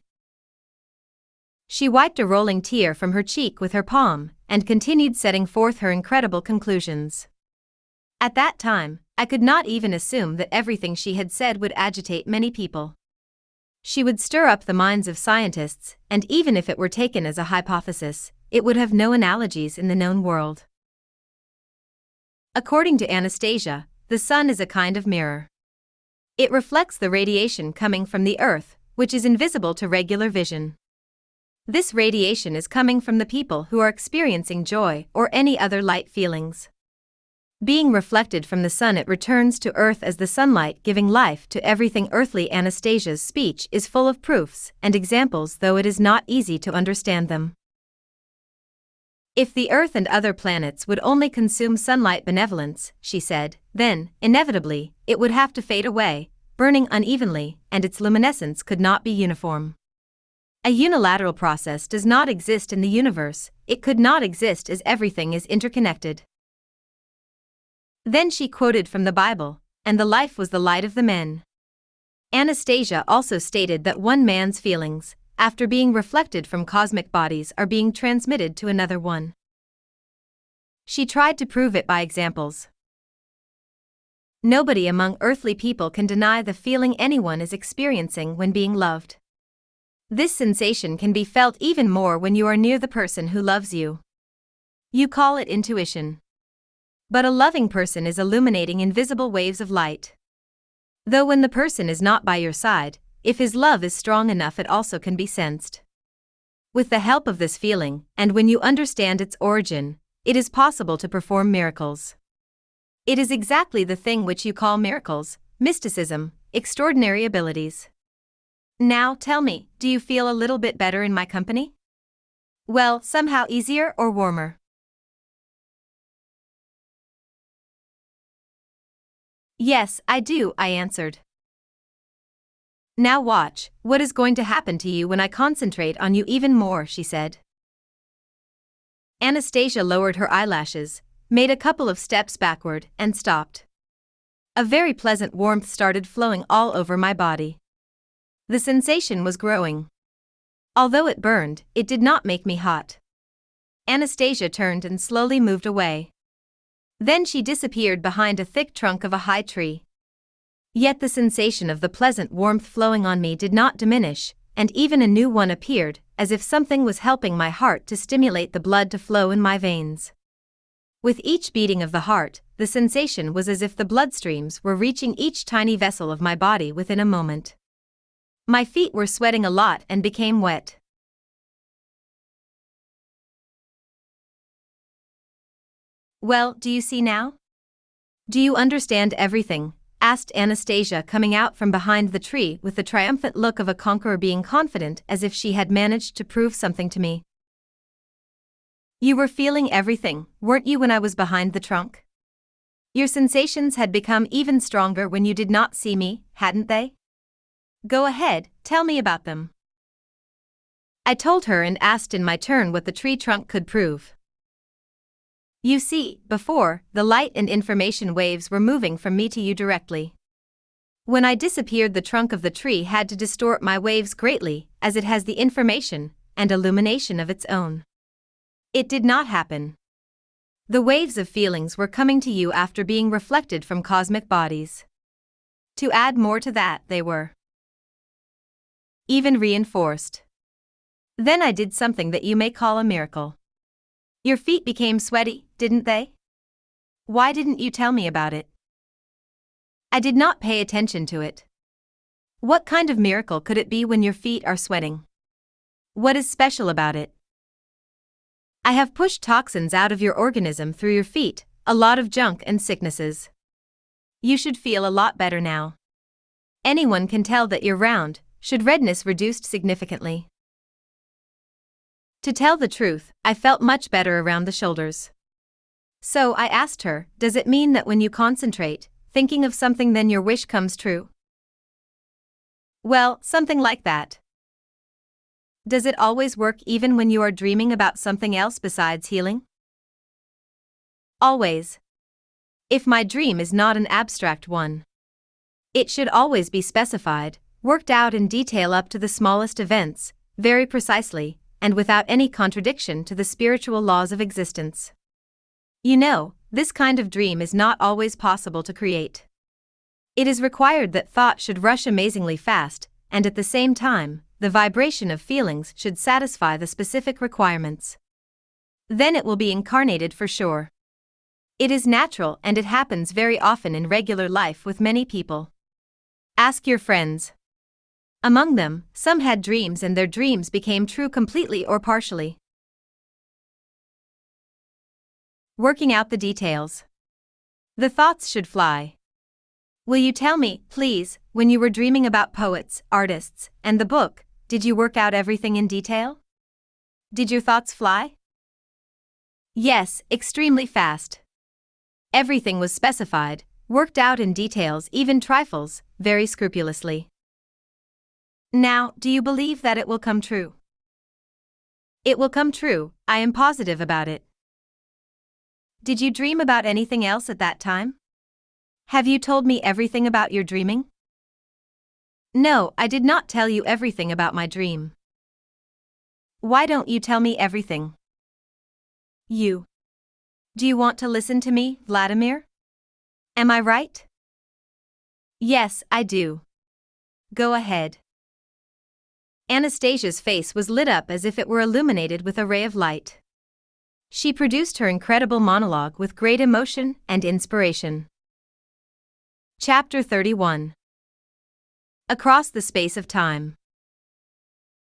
She wiped a rolling tear from her cheek with her palm, and continued setting forth her incredible conclusions. At that time, I could not even assume that everything she had said would agitate many people. She would stir up the minds of scientists, and even if it were taken as a hypothesis, it would have no analogies in the known world. According to Anastasia, the sun is a kind of mirror. It reflects the radiation coming from the earth, which is invisible to regular vision. This radiation is coming from the people who are experiencing joy or any other light feelings. Being reflected from the sun, it returns to earth as the sunlight, giving life to everything earthly. Anastasia's speech is full of proofs and examples, though it is not easy to understand them. If the earth and other planets would only consume sunlight benevolence, she said, then, inevitably, it would have to fade away, burning unevenly, and its luminescence could not be uniform. A unilateral process does not exist in the universe. It could not exist as everything is interconnected. Then she quoted from the Bible, "And the life was the light of the men." Anastasia also stated that one man's feelings, after being reflected from cosmic bodies, are being transmitted to another one. She tried to prove it by examples. Nobody among earthly people can deny the feeling anyone is experiencing when being loved. This sensation can be felt even more when you are near the person who loves you. You call it intuition. But a loving person is illuminating invisible waves of light. Though when the person is not by your side, if his love is strong enough, it also can be sensed. With the help of this feeling, and when you understand its origin, it is possible to perform miracles. It is exactly the thing which you call miracles, mysticism, extraordinary abilities. Now tell me, do you feel a little bit better in my company? Well, somehow easier or warmer? Yes, I do, I answered. Now watch, what is going to happen to you when I concentrate on you even more, she said. Anastasia lowered her eyelashes, made a couple of steps backward, and stopped. A very pleasant warmth started flowing all over my body. The sensation was growing. Although it burned, it did not make me hot. Anastasia turned and slowly moved away. Then she disappeared behind a thick trunk of a high tree. Yet the sensation of the pleasant warmth flowing on me did not diminish, and even a new one appeared, as if something was helping my heart to stimulate the blood to flow in my veins. With each beating of the heart, the sensation was as if the bloodstreams were reaching each tiny vessel of my body within a moment. My feet were sweating a lot and became wet. Well, do you see now? Do you understand everything? Asked Anastasia, coming out from behind the tree with the triumphant look of a conqueror, being confident as if she had managed to prove something to me. You were feeling everything, weren't you, when I was behind the trunk? Your sensations had become even stronger when you did not see me, hadn't they? Go ahead, tell me about them. I told her and asked in my turn what the tree trunk could prove. You see, before, the light and information waves were moving from me to you directly. When I disappeared, the trunk of the tree had to distort my waves greatly, as it has the information and illumination of its own. It did not happen. The waves of feelings were coming to you after being reflected from cosmic bodies. To add more to that, they were even reinforced. Then I did something that you may call a miracle. Your feet became sweaty, didn't they? Why didn't you tell me about it? I did not pay attention to it. What kind of miracle could it be when your feet are sweating? What is special about it? I have pushed toxins out of your organism through your feet, a lot of junk and sicknesses. You should feel a lot better now. Anyone can tell that you're round, should redness reduced significantly. To tell the truth, I felt much better around the shoulders. So I asked her, does it mean that when you concentrate, thinking of something then your wish comes true? Well, something like that. Does it always work even when you are dreaming about something else besides healing? Always. If my dream is not an abstract one, it should always be specified, worked out in detail up to the smallest events, very precisely, and without any contradiction to the spiritual laws of existence. You know, this kind of dream is not always possible to create. It is required that thought should rush amazingly fast, and at the same time, the vibration of feelings should satisfy the specific requirements. Then it will be incarnated for sure. It is natural and it happens very often in regular life with many people. Ask your friends. Among them, some had dreams and their dreams became true completely or partially. Working out the details. The thoughts should fly. Will you tell me, please, when you were dreaming about poets, artists, and the book, did you work out everything in detail? Did your thoughts fly? Yes, extremely fast. Everything was specified, worked out in details, even trifles, very scrupulously. Now, do you believe that it will come true? It will come true, I am positive about it. Did you dream about anything else at that time? Have you told me everything about your dreaming? No, I did not tell you everything about my dream. Why don't you tell me everything? Do you want to listen to me, Vladimir? Am I right? Yes, I do. Go ahead. Anastasia's face was lit up as if it were illuminated with a ray of light. She produced her incredible monologue with great emotion and inspiration. Chapter 31. Across the Space of Time.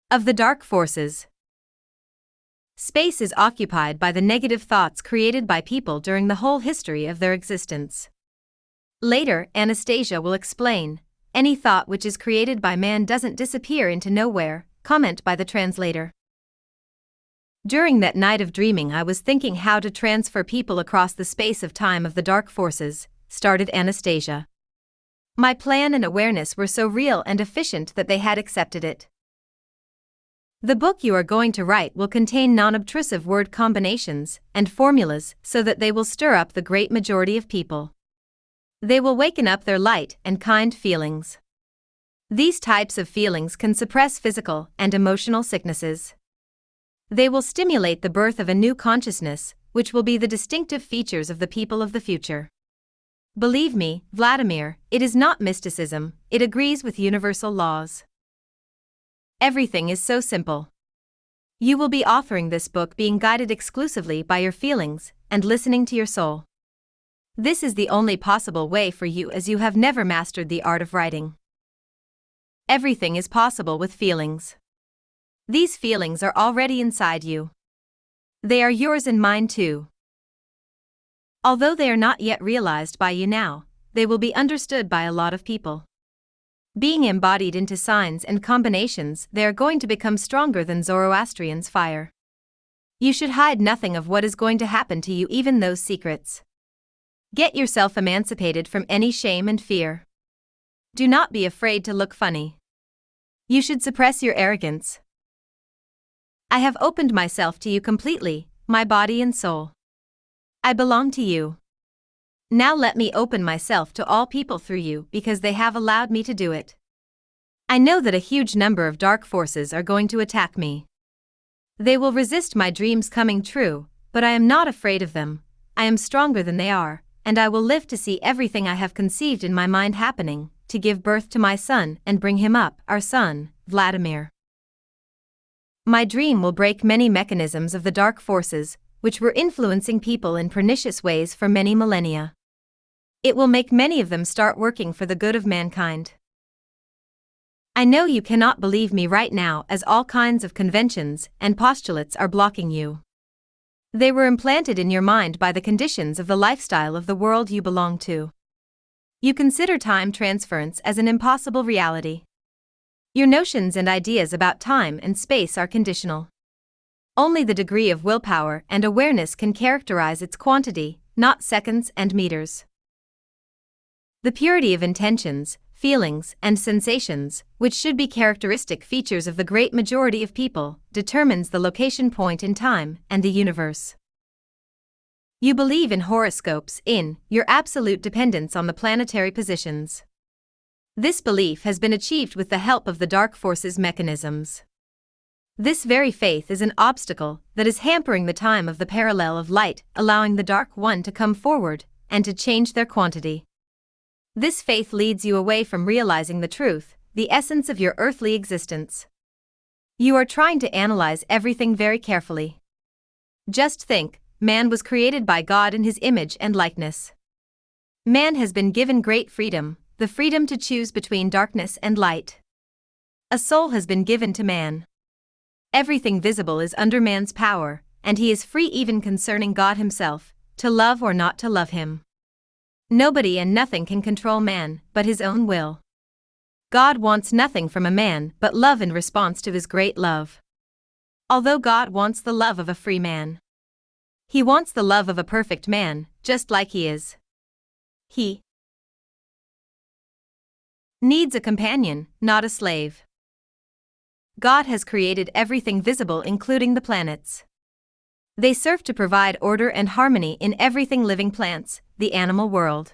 Of the Dark Forces. Space is occupied by the negative thoughts created by people during the whole history of their existence. Later, Anastasia will explain, any thought which is created by man doesn't disappear into nowhere, comment by the translator. During that night of dreaming I was thinking how to transfer people across the space of time of the dark forces, started Anastasia. My plan and awareness were so real and efficient that they had accepted it. The book you are going to write will contain non-obtrusive word combinations and formulas so that they will stir up the great majority of people. They will waken up their light and kind feelings. These types of feelings can suppress physical and emotional sicknesses. They will stimulate the birth of a new consciousness, which will be the distinctive features of the people of the future. Believe me, Vladimir, it is not mysticism, it agrees with universal laws. Everything is so simple. You will be authoring this book being guided exclusively by your feelings and listening to your soul. This is the only possible way for you as you have never mastered the art of writing. Everything is possible with feelings. These feelings are already inside you. They are yours and mine too. Although they are not yet realized by you now, they will be understood by a lot of people. Being embodied into signs and combinations, they are going to become stronger than Zoroastrian's fire. You should hide nothing of what is going to happen to you, even those secrets. Get yourself emancipated from any shame and fear. Do not be afraid to look funny. You should suppress your arrogance. I have opened myself to you completely, my body and soul. I belong to you. Now let me open myself to all people through you because they have allowed me to do it. I know that a huge number of dark forces are going to attack me. They will resist my dreams coming true, but I am not afraid of them. I am stronger than they are, and I will live to see everything I have conceived in my mind happening, to give birth to my son and bring him up, our son, Vladimir. My dream will break many mechanisms of the dark forces, which were influencing people in pernicious ways for many millennia. It will make many of them start working for the good of mankind. I know you cannot believe me right now, as all kinds of conventions and postulates are blocking you. They were implanted in your mind by the conditions of the lifestyle of the world you belong to. You consider time transference as an impossible reality. Your notions and ideas about time and space are conditional. Only the degree of willpower and awareness can characterize its quantity, not seconds and meters. The purity of intentions, feelings, and sensations, which should be characteristic features of the great majority of people, determines the location point in time and the universe. You believe in horoscopes, in your absolute dependence on the planetary positions. This belief has been achieved with the help of the dark forces mechanisms. This very faith is an obstacle that is hampering the time of the parallel of light, allowing the dark one to come forward and to change their quantity. This faith leads you away from realizing the truth, the essence of your earthly existence. You are trying to analyze everything very carefully. Just think, man was created by God in his image and likeness. Man has been given great freedom, the freedom to choose between darkness and light. A soul has been given to man. Everything visible is under man's power, and he is free even concerning God himself, to love or not to love him. Nobody and nothing can control man but his own will. God wants nothing from a man but love in response to his great love. Although God wants the love of a free man, he wants the love of a perfect man, just like he is. He needs a companion, not a slave. God has created everything visible, including the planets. They serve to provide order and harmony in everything living, plants, the animal world.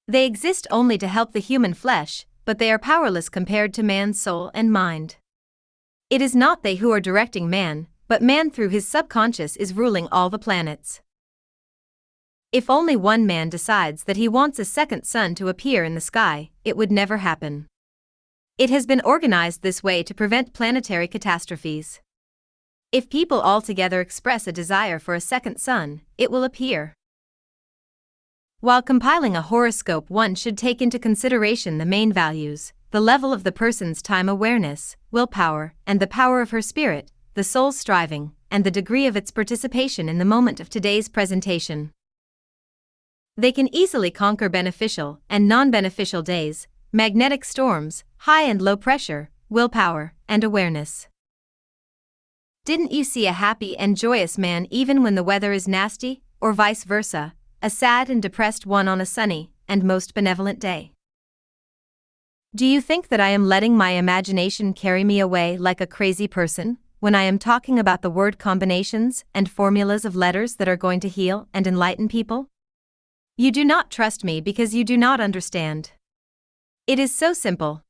They exist only to help the human flesh, but they are powerless compared to man's soul and mind. It is not they who are directing man, but man through his subconscious is ruling all the planets. If only one man decides that he wants a second sun to appear in the sky, it would never happen. It has been organized this way to prevent planetary catastrophes. If people altogether express a desire for a second sun, it will appear. While compiling a horoscope, one should take into consideration the main values, the level of the person's time awareness, willpower, and the power of her spirit, the soul's striving, and the degree of its participation in the moment of today's presentation. They can easily conquer beneficial and non-beneficial days, magnetic storms, high and low pressure, willpower, and awareness. Didn't you see a happy and joyous man even when the weather is nasty, or vice versa, a sad and depressed one on a sunny and most benevolent day? Do you think that I am letting my imagination carry me away like a crazy person when I am talking about the word combinations and formulas of letters that are going to heal and enlighten people? You do not trust me because you do not understand. It is so simple.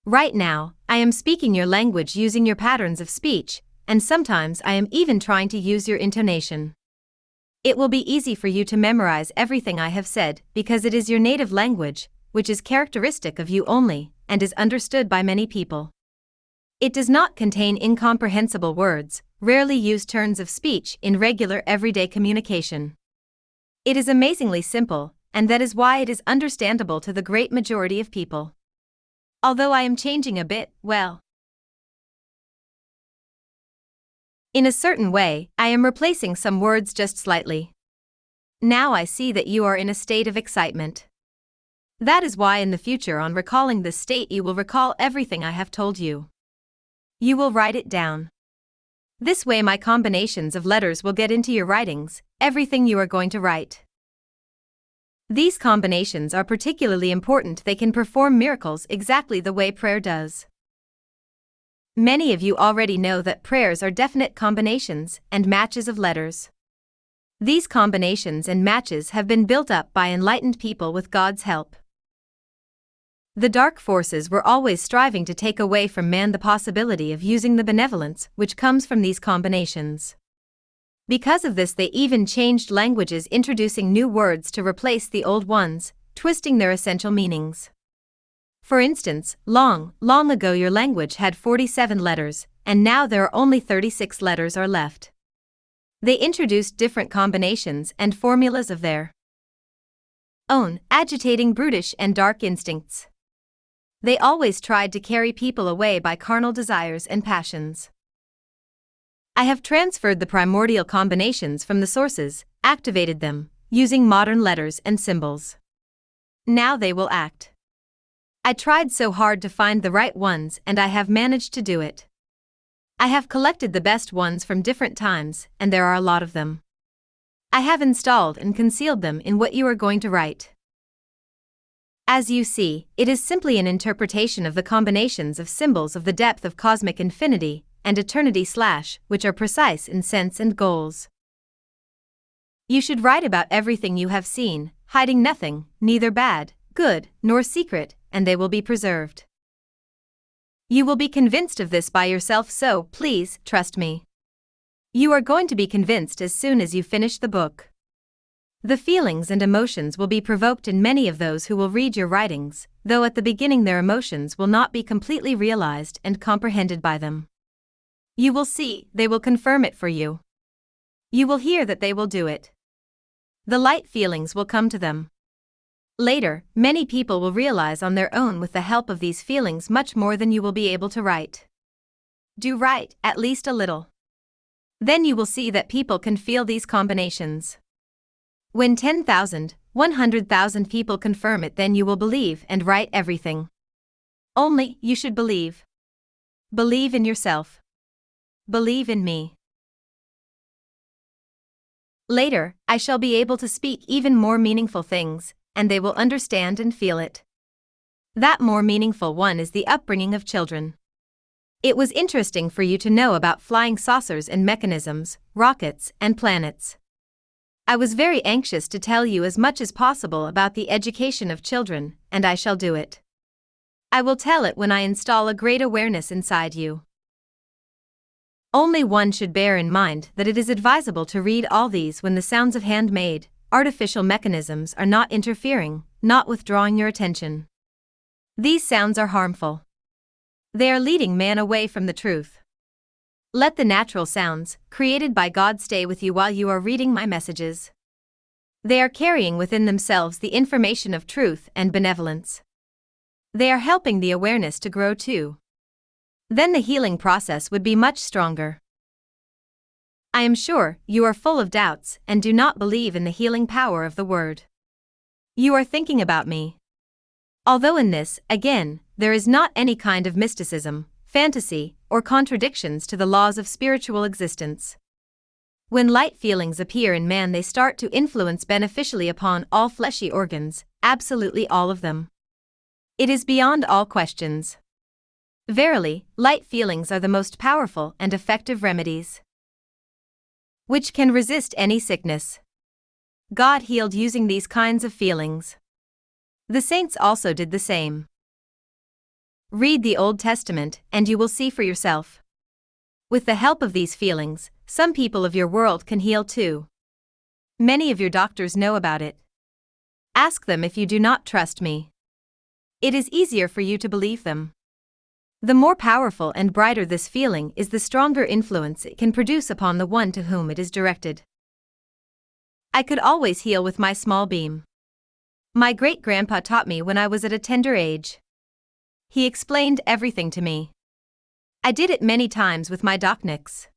Right now, I am speaking your language using your patterns of speech, and sometimes I am even trying to use your intonation. It will be easy for you to memorize everything I have said because it is your native language, which is characteristic of you only, and is understood by many people. It does not contain incomprehensible words, rarely used turns of speech in regular everyday communication. It is amazingly simple, and that is why it is understandable to the great majority of people. Although I am changing a bit, well, in a certain way, I am replacing some words just slightly. Now I see that you are in a state of excitement. That is why in the future, on recalling this state, you will recall everything I have told you. You will write it down. This way my combinations of letters will get into your writings, everything you are going to write. These combinations are particularly important. They can perform miracles exactly the way prayer does. Many of you already know that prayers are definite combinations and matches of letters. These combinations and matches have been built up by enlightened people with God's help. The dark forces were always striving to take away from man the possibility of using the benevolence which comes from these combinations. Because of this, they even changed languages, introducing new words to replace the old ones, twisting their essential meanings. For instance, long ago your language had 47 letters, and now there are only 36 letters are left. They introduced different combinations and formulas of their own, agitating brutish and dark instincts. They always tried to carry people away by carnal desires and passions. I have transferred the primordial combinations from the sources, activated them, using modern letters and symbols. Now they will act. I tried so hard to find the right ones and I have managed to do it. I have collected the best ones from different times, and there are a lot of them. I have installed and concealed them in what you are going to write. As you see, it is simply an interpretation of the combinations of symbols of the depth of cosmic infinity and eternity / which are precise in sense and goals. You should write about everything you have seen, hiding nothing, neither bad, good, nor secret, and they will be preserved. You will be convinced of this by yourself, so please trust me. You are going to be convinced as soon as you finish the book. The feelings and emotions will be provoked in many of those who will read your writings, though at the beginning their emotions will not be completely realized and comprehended by them. You will see, they will confirm it for you. You will hear that they will do it. The light feelings will come to them. Later, many people will realize on their own with the help of these feelings much more than you will be able to write. Do write, at least a little. Then you will see that people can feel these combinations. When 10,000, 100,000 people confirm it, then you will believe and write everything. Only, you should believe. Believe in yourself. Believe in me. Later, I shall be able to speak even more meaningful things, and they will understand and feel it. That more meaningful one is the upbringing of children. It was interesting for you to know about flying saucers and mechanisms, rockets and planets. I was very anxious to tell you as much as possible about the education of children, and I shall do it. I will tell it when I install a great awareness inside you. Only one should bear in mind that it is advisable to read all these when the sounds of handmade, artificial mechanisms are not interfering, not withdrawing your attention. These sounds are harmful. They are leading man away from the truth. Let the natural sounds, created by God, stay with you while you are reading my messages. They are carrying within themselves the information of truth and benevolence. They are helping the awareness to grow too. Then the healing process would be much stronger. I am sure you are full of doubts and do not believe in the healing power of the word. You are thinking about me. Although in this, again, there is not any kind of mysticism, fantasy, or contradictions to the laws of spiritual existence. When light feelings appear in man, they start to influence beneficially upon all fleshy organs, absolutely all of them. It is beyond all questions. Verily, light feelings are the most powerful and effective remedies, which can resist any sickness. God healed using these kinds of feelings. The saints also did the same. Read the Old Testament and you will see for yourself. With the help of these feelings, some people of your world can heal too. Many of your doctors know about it. Ask them if you do not trust me. It is easier for you to believe them. The more powerful and brighter this feeling is, the stronger influence it can produce upon the one to whom it is directed. I could always heal with my small beam. My great-grandpa taught me when I was at a tender age. He explained everything to me. I did it many times with my dochniks.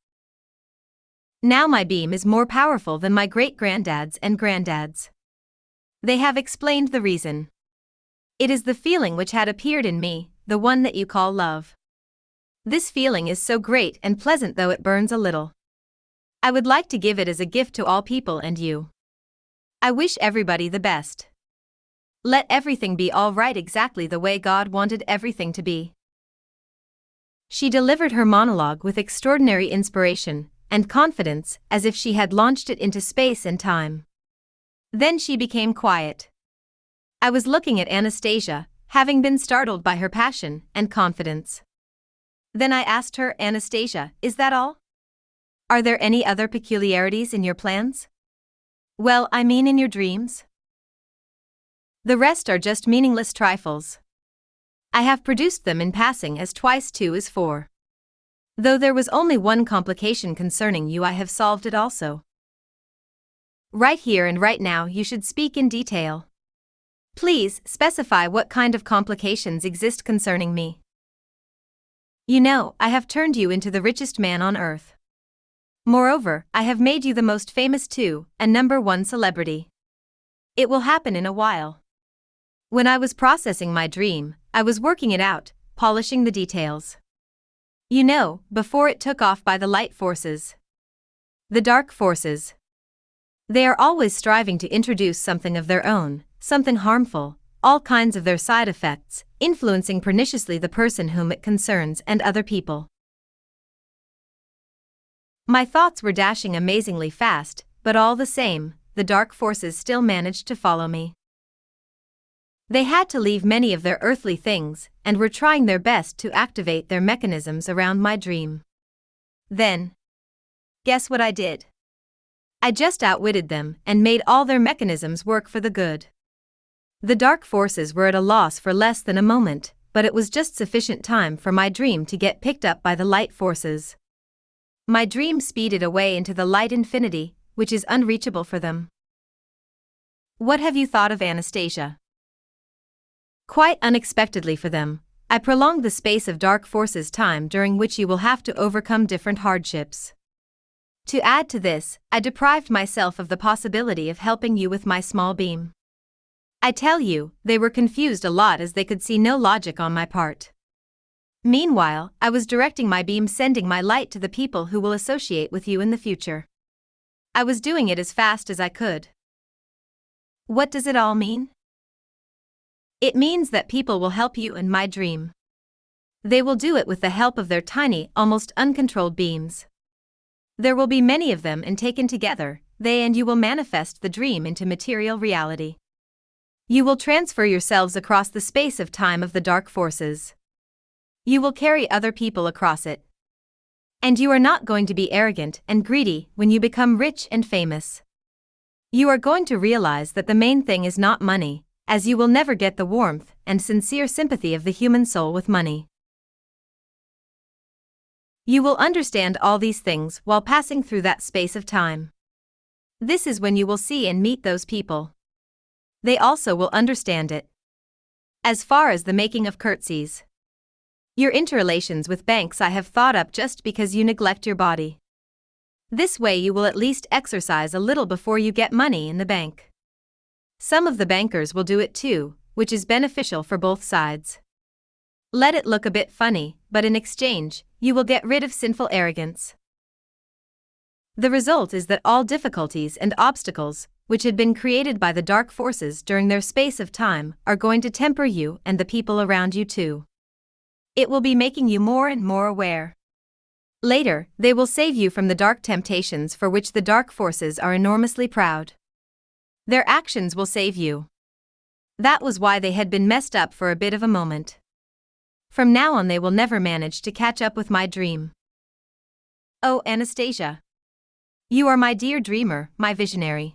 Now my beam is more powerful than my great-granddads and granddads. They have explained the reason. It is the feeling which had appeared in me, the one that you call love. This feeling is so great and pleasant, though it burns a little. I would like to give it as a gift to all people and you. I wish everybody the best. Let everything be all right exactly the way God wanted everything to be. She delivered her monologue with extraordinary inspiration and confidence, as if she had launched it into space and time. Then she became quiet. I was looking at Anastasia, having been startled by her passion and confidence. Then I asked her, Anastasia, is that all? Are there any other peculiarities in your plans? Well, I mean in your dreams? The rest are just meaningless trifles. I have produced them in passing, as 2 × 2 is 4. Though there was only one complication concerning you, I have solved it also. Right here and right now you should speak in detail. Please specify what kind of complications exist concerning me. You know, I have turned you into the richest man on earth. Moreover, I have made you the most famous too, and #1 celebrity. It will happen in a while. When I was processing my dream, I was working it out, polishing the details. You know, before it took off by the light forces. The dark forces. They are always striving to introduce something of their own, something harmful, all kinds of their side effects, influencing perniciously the person whom it concerns and other people. My thoughts were dashing amazingly fast, but all the same, the dark forces still managed to follow me. They had to leave many of their earthly things, and were trying their best to activate their mechanisms around my dream. Then, guess what I did? I just outwitted them and made all their mechanisms work for the good. The dark forces were at a loss for less than a moment, but it was just sufficient time for my dream to get picked up by the light forces. My dream speeded away into the light infinity, which is unreachable for them. What have you thought of Anastasia? Quite unexpectedly for them, I prolonged the space of dark forces time during which you will have to overcome different hardships. To add to this, I deprived myself of the possibility of helping you with my small beam. I tell you, they were confused a lot as they could see no logic on my part. Meanwhile, I was directing my beam, sending my light to the people who will associate with you in the future. I was doing it as fast as I could. What does it all mean? It means that people will help you in my dream. They will do it with the help of their tiny, almost uncontrolled beams. There will be many of them, and taken together, they and you will manifest the dream into material reality. You will transfer yourselves across the space of time of the dark forces. You will carry other people across it. And you are not going to be arrogant and greedy when you become rich and famous. You are going to realize that the main thing is not money, as you will never get the warmth and sincere sympathy of the human soul with money. You will understand all these things while passing through that space of time. This is when you will see and meet those people. They also will understand it. As far as the making of curtsies. Your interrelations with banks I have thought up just because you neglect your body. This way you will at least exercise a little before you get money in the bank. Some of the bankers will do it too, which is beneficial for both sides. Let it look a bit funny, but in exchange, you will get rid of sinful arrogance. The result is that all difficulties and obstacles, which had been created by the dark forces during their space of time, are going to temper you and the people around you too. It will be making you more and more aware. Later, they will save you from the dark temptations for which the dark forces are enormously proud. Their actions will save you. That was why they had been messed up for a bit of a moment. From now on they will never manage to catch up with my dream. Oh, Anastasia. You are my dear dreamer, my visionary.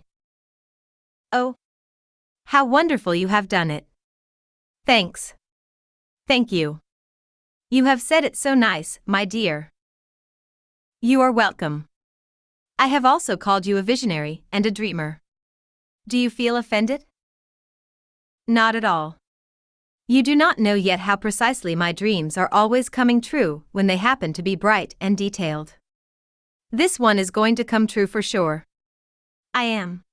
Oh, how wonderful you have done it. Thanks. Thank you. You have said it so nice, my dear. You are welcome. I have also called you a visionary and a dreamer. Do you feel offended? Not at all. You do not know yet how precisely my dreams are always coming true when they happen to be bright and detailed. This one is going to come true for sure. I am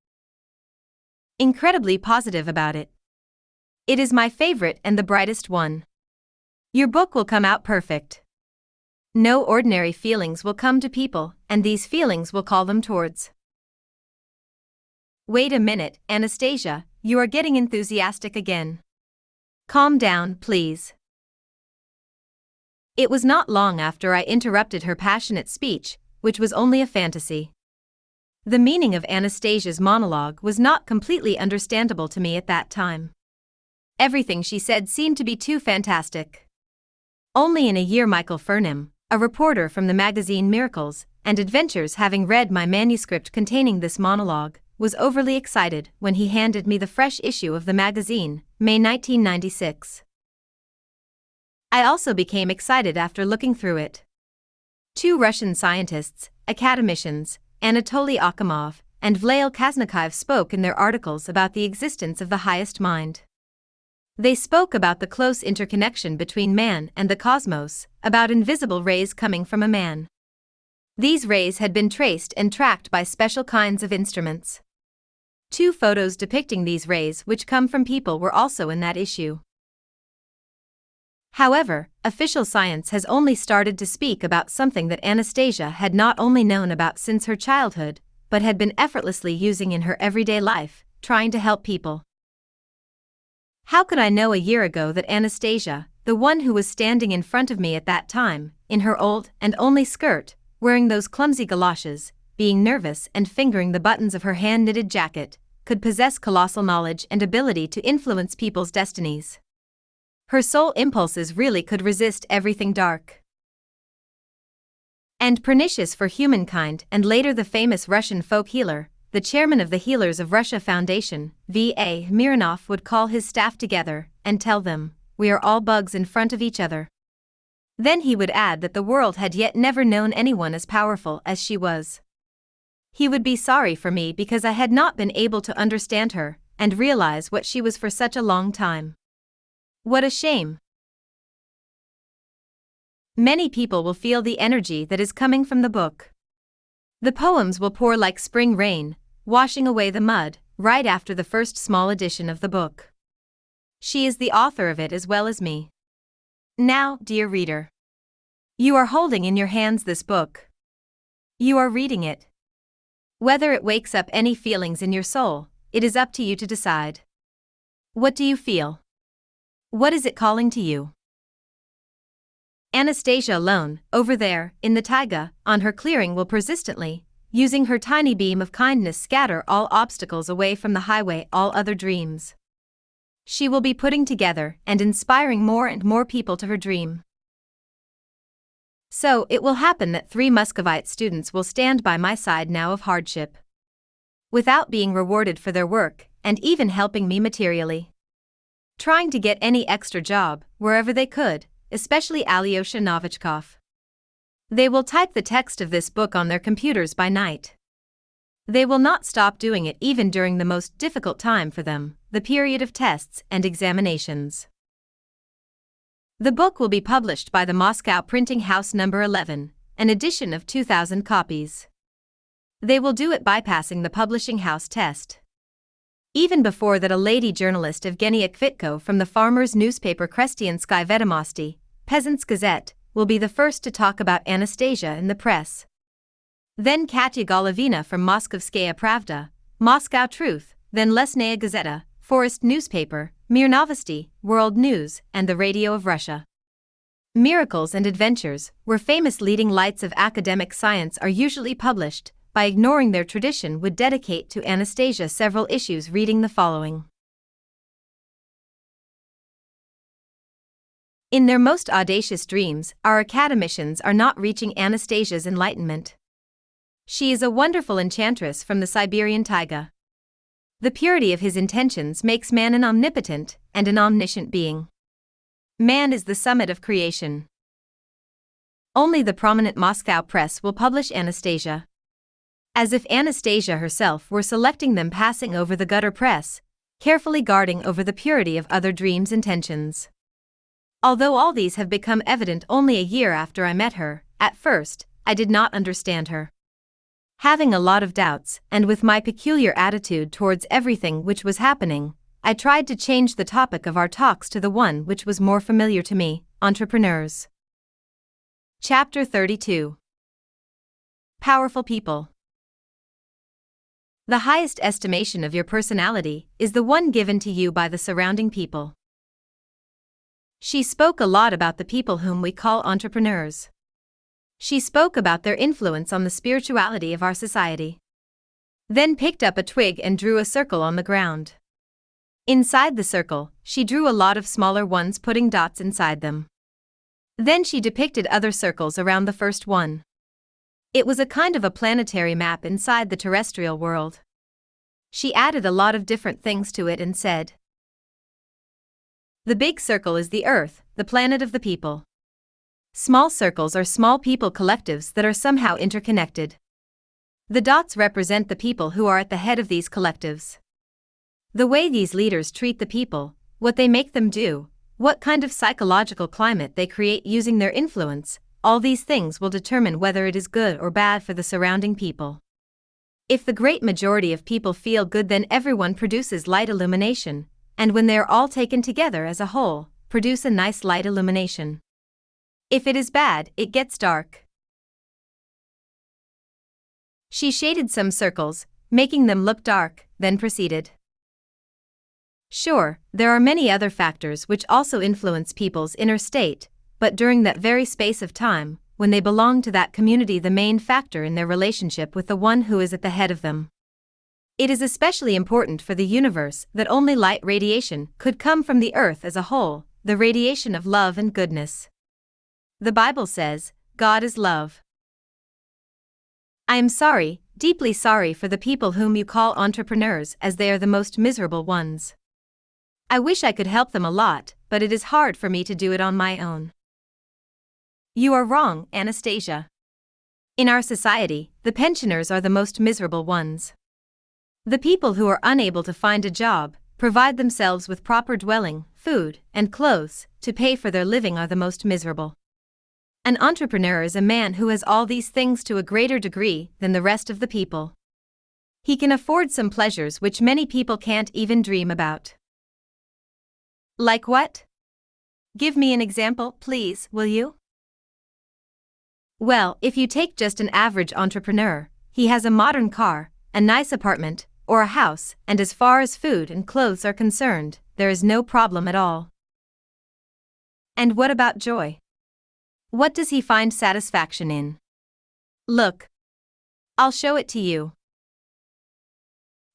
incredibly positive about it. It is my favorite and the brightest one. Your book will come out perfect. No ordinary feelings will come to people, and these feelings will call them towards. Wait a minute, Anastasia, you are getting enthusiastic again. Calm down, please. It was not long after I interrupted her passionate speech, which was only a fantasy. The meaning of Anastasia's monologue was not completely understandable to me at that time. Everything she said seemed to be too fantastic. Only in a year Michael Furnham, a reporter from the magazine Miracles and Adventures, having read my manuscript containing this monologue, was overly excited when he handed me the fresh issue of the magazine, May 1996. I also became excited after looking through it. Two Russian scientists, academicians, Anatoly Akhimov and Vladimir Megre spoke in their articles about the existence of the highest mind. They spoke about the close interconnection between man and the cosmos, about invisible rays coming from a man. These rays had been traced and tracked by special kinds of instruments. Two photos depicting these rays which come from people were also in that issue. However, official science has only started to speak about something that Anastasia had not only known about since her childhood, but had been effortlessly using in her everyday life, trying to help people. How could I know a year ago that Anastasia, the one who was standing in front of me at that time, in her old and only skirt, wearing those clumsy galoshes, being nervous and fingering the buttons of her hand-knitted jacket, could possess colossal knowledge and ability to influence people's destinies? Her sole impulses really could resist everything dark and pernicious for humankind, and later the famous Russian folk healer, the chairman of the Healers of Russia Foundation, V.A. Mironov, would call his staff together and tell them, "We are all bugs in front of each other." Then he would add that the world had yet never known anyone as powerful as she was. He would be sorry for me because I had not been able to understand her and realize what she was for such a long time. What a shame. Many people will feel the energy that is coming from the book. The poems will pour like spring rain, washing away the mud, right after the first small edition of the book. She is the author of it as well as me. Now, dear reader, you are holding in your hands this book. You are reading it. Whether it wakes up any feelings in your soul, it is up to you to decide. What do you feel? What is it calling to you? Anastasia alone, over there, in the taiga, on her clearing, will persistently, using her tiny beam of kindness, scatter all obstacles away from the highway, all other dreams. She will be putting together and inspiring more and more people to her dream. So it will happen that 3 Muscovite students will stand by my side now of hardship, without being rewarded for their work, and even helping me materially, trying to get any extra job, wherever they could, especially Alyosha Novichkov. They will type the text of this book on their computers by night. They will not stop doing it even during the most difficult time for them, the period of tests and examinations. The book will be published by the Moscow Printing House No. 11, an edition of 2,000 copies. They will do it bypassing the publishing house test. Even before that, a lady journalist, Evgenia Kvitko from the farmers' newspaper Krestiansky Vedomosti, Peasants' Gazette, will be the first to talk about Anastasia in the press. Then Katya Golovina from Moskovskaya Pravda, Moscow Truth, then Lesnaya Gazeta, Forest Newspaper, Mir Novosti, World News, and the Radio of Russia. Miracles and adventures, where famous leading lights of academic science are usually published, by ignoring their tradition, would dedicate to Anastasia several issues, reading the following. In their most audacious dreams, our academicians are not reaching Anastasia's enlightenment. She is a wonderful enchantress from the Siberian taiga. The purity of his intentions makes man an omnipotent and an omniscient being. Man is the summit of creation. Only the prominent Moscow press will publish Anastasia, as if Anastasia herself were selecting them, passing over the gutter press, carefully guarding over the purity of other dreams' intentions. Although all these have become evident only a year after I met her, at first, I did not understand her. Having a lot of doubts, and with my peculiar attitude towards everything which was happening, I tried to change the topic of our talks to the one which was more familiar to me, entrepreneurs. Chapter 32. Powerful people. The highest estimation of your personality is the one given to you by the surrounding people. She spoke a lot about the people whom we call entrepreneurs. She spoke about their influence on the spirituality of our society. Then picked up a twig and drew a circle on the ground. Inside the circle, she drew a lot of smaller ones, putting dots inside them. Then she depicted other circles around the first one. It was a kind of a planetary map inside the terrestrial world. She added a lot of different things to it and said, "The big circle is the Earth, the planet of the people. Small circles are small people collectives that are somehow interconnected. The dots represent the people who are at the head of these collectives. The way these leaders treat the people, what they make them do, what kind of psychological climate they create using their influence, all these things will determine whether it is good or bad for the surrounding people. If the great majority of people feel good, then everyone produces light illumination, and when they are all taken together as a whole, produce a nice light illumination. If it is bad, it gets dark. She shaded some circles, making them look dark, then proceeded. Sure, there are many other factors which also influence people's inner state, but during that very space of time, when they belong to that community, the main factor in their relationship with the one who is at the head of them. It is especially important for the universe that only light radiation could come from the earth as a whole, the radiation of love and goodness. The Bible says, God is love. I am sorry, deeply sorry for the people whom you call entrepreneurs, as they are the most miserable ones. I wish I could help them a lot, but it is hard for me to do it on my own. You are wrong, Anastasia. In our society, the pensioners are the most miserable ones. The people who are unable to find a job, provide themselves with proper dwelling, food, and clothes to pay for their living are the most miserable. An entrepreneur is a man who has all these things to a greater degree than the rest of the people. He can afford some pleasures which many people can't even dream about. Like what? Give me an example, please, will you? Well, if you take just an average entrepreneur, he has a modern car, a nice apartment, or a house, and as far as food and clothes are concerned, there is no problem at all. And what about joy? What does he find satisfaction in? Look. I'll show it to you.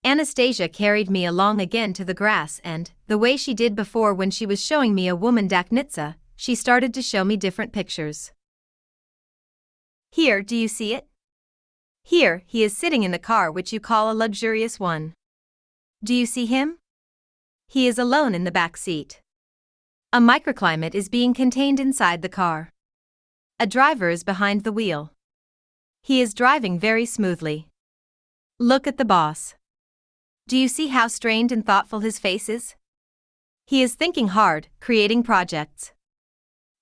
Anastasia carried me along again to the grass, and, the way she did before when she was showing me a woman daknitsa, she started to show me different pictures. Here, do you see it? Here, he is sitting in the car which you call a luxurious one. Do you see him? He is alone in the back seat. A microclimate is being contained inside the car. A driver is behind the wheel. He is driving very smoothly. Look at the boss. Do you see how strained and thoughtful his face is? He is thinking hard, creating projects.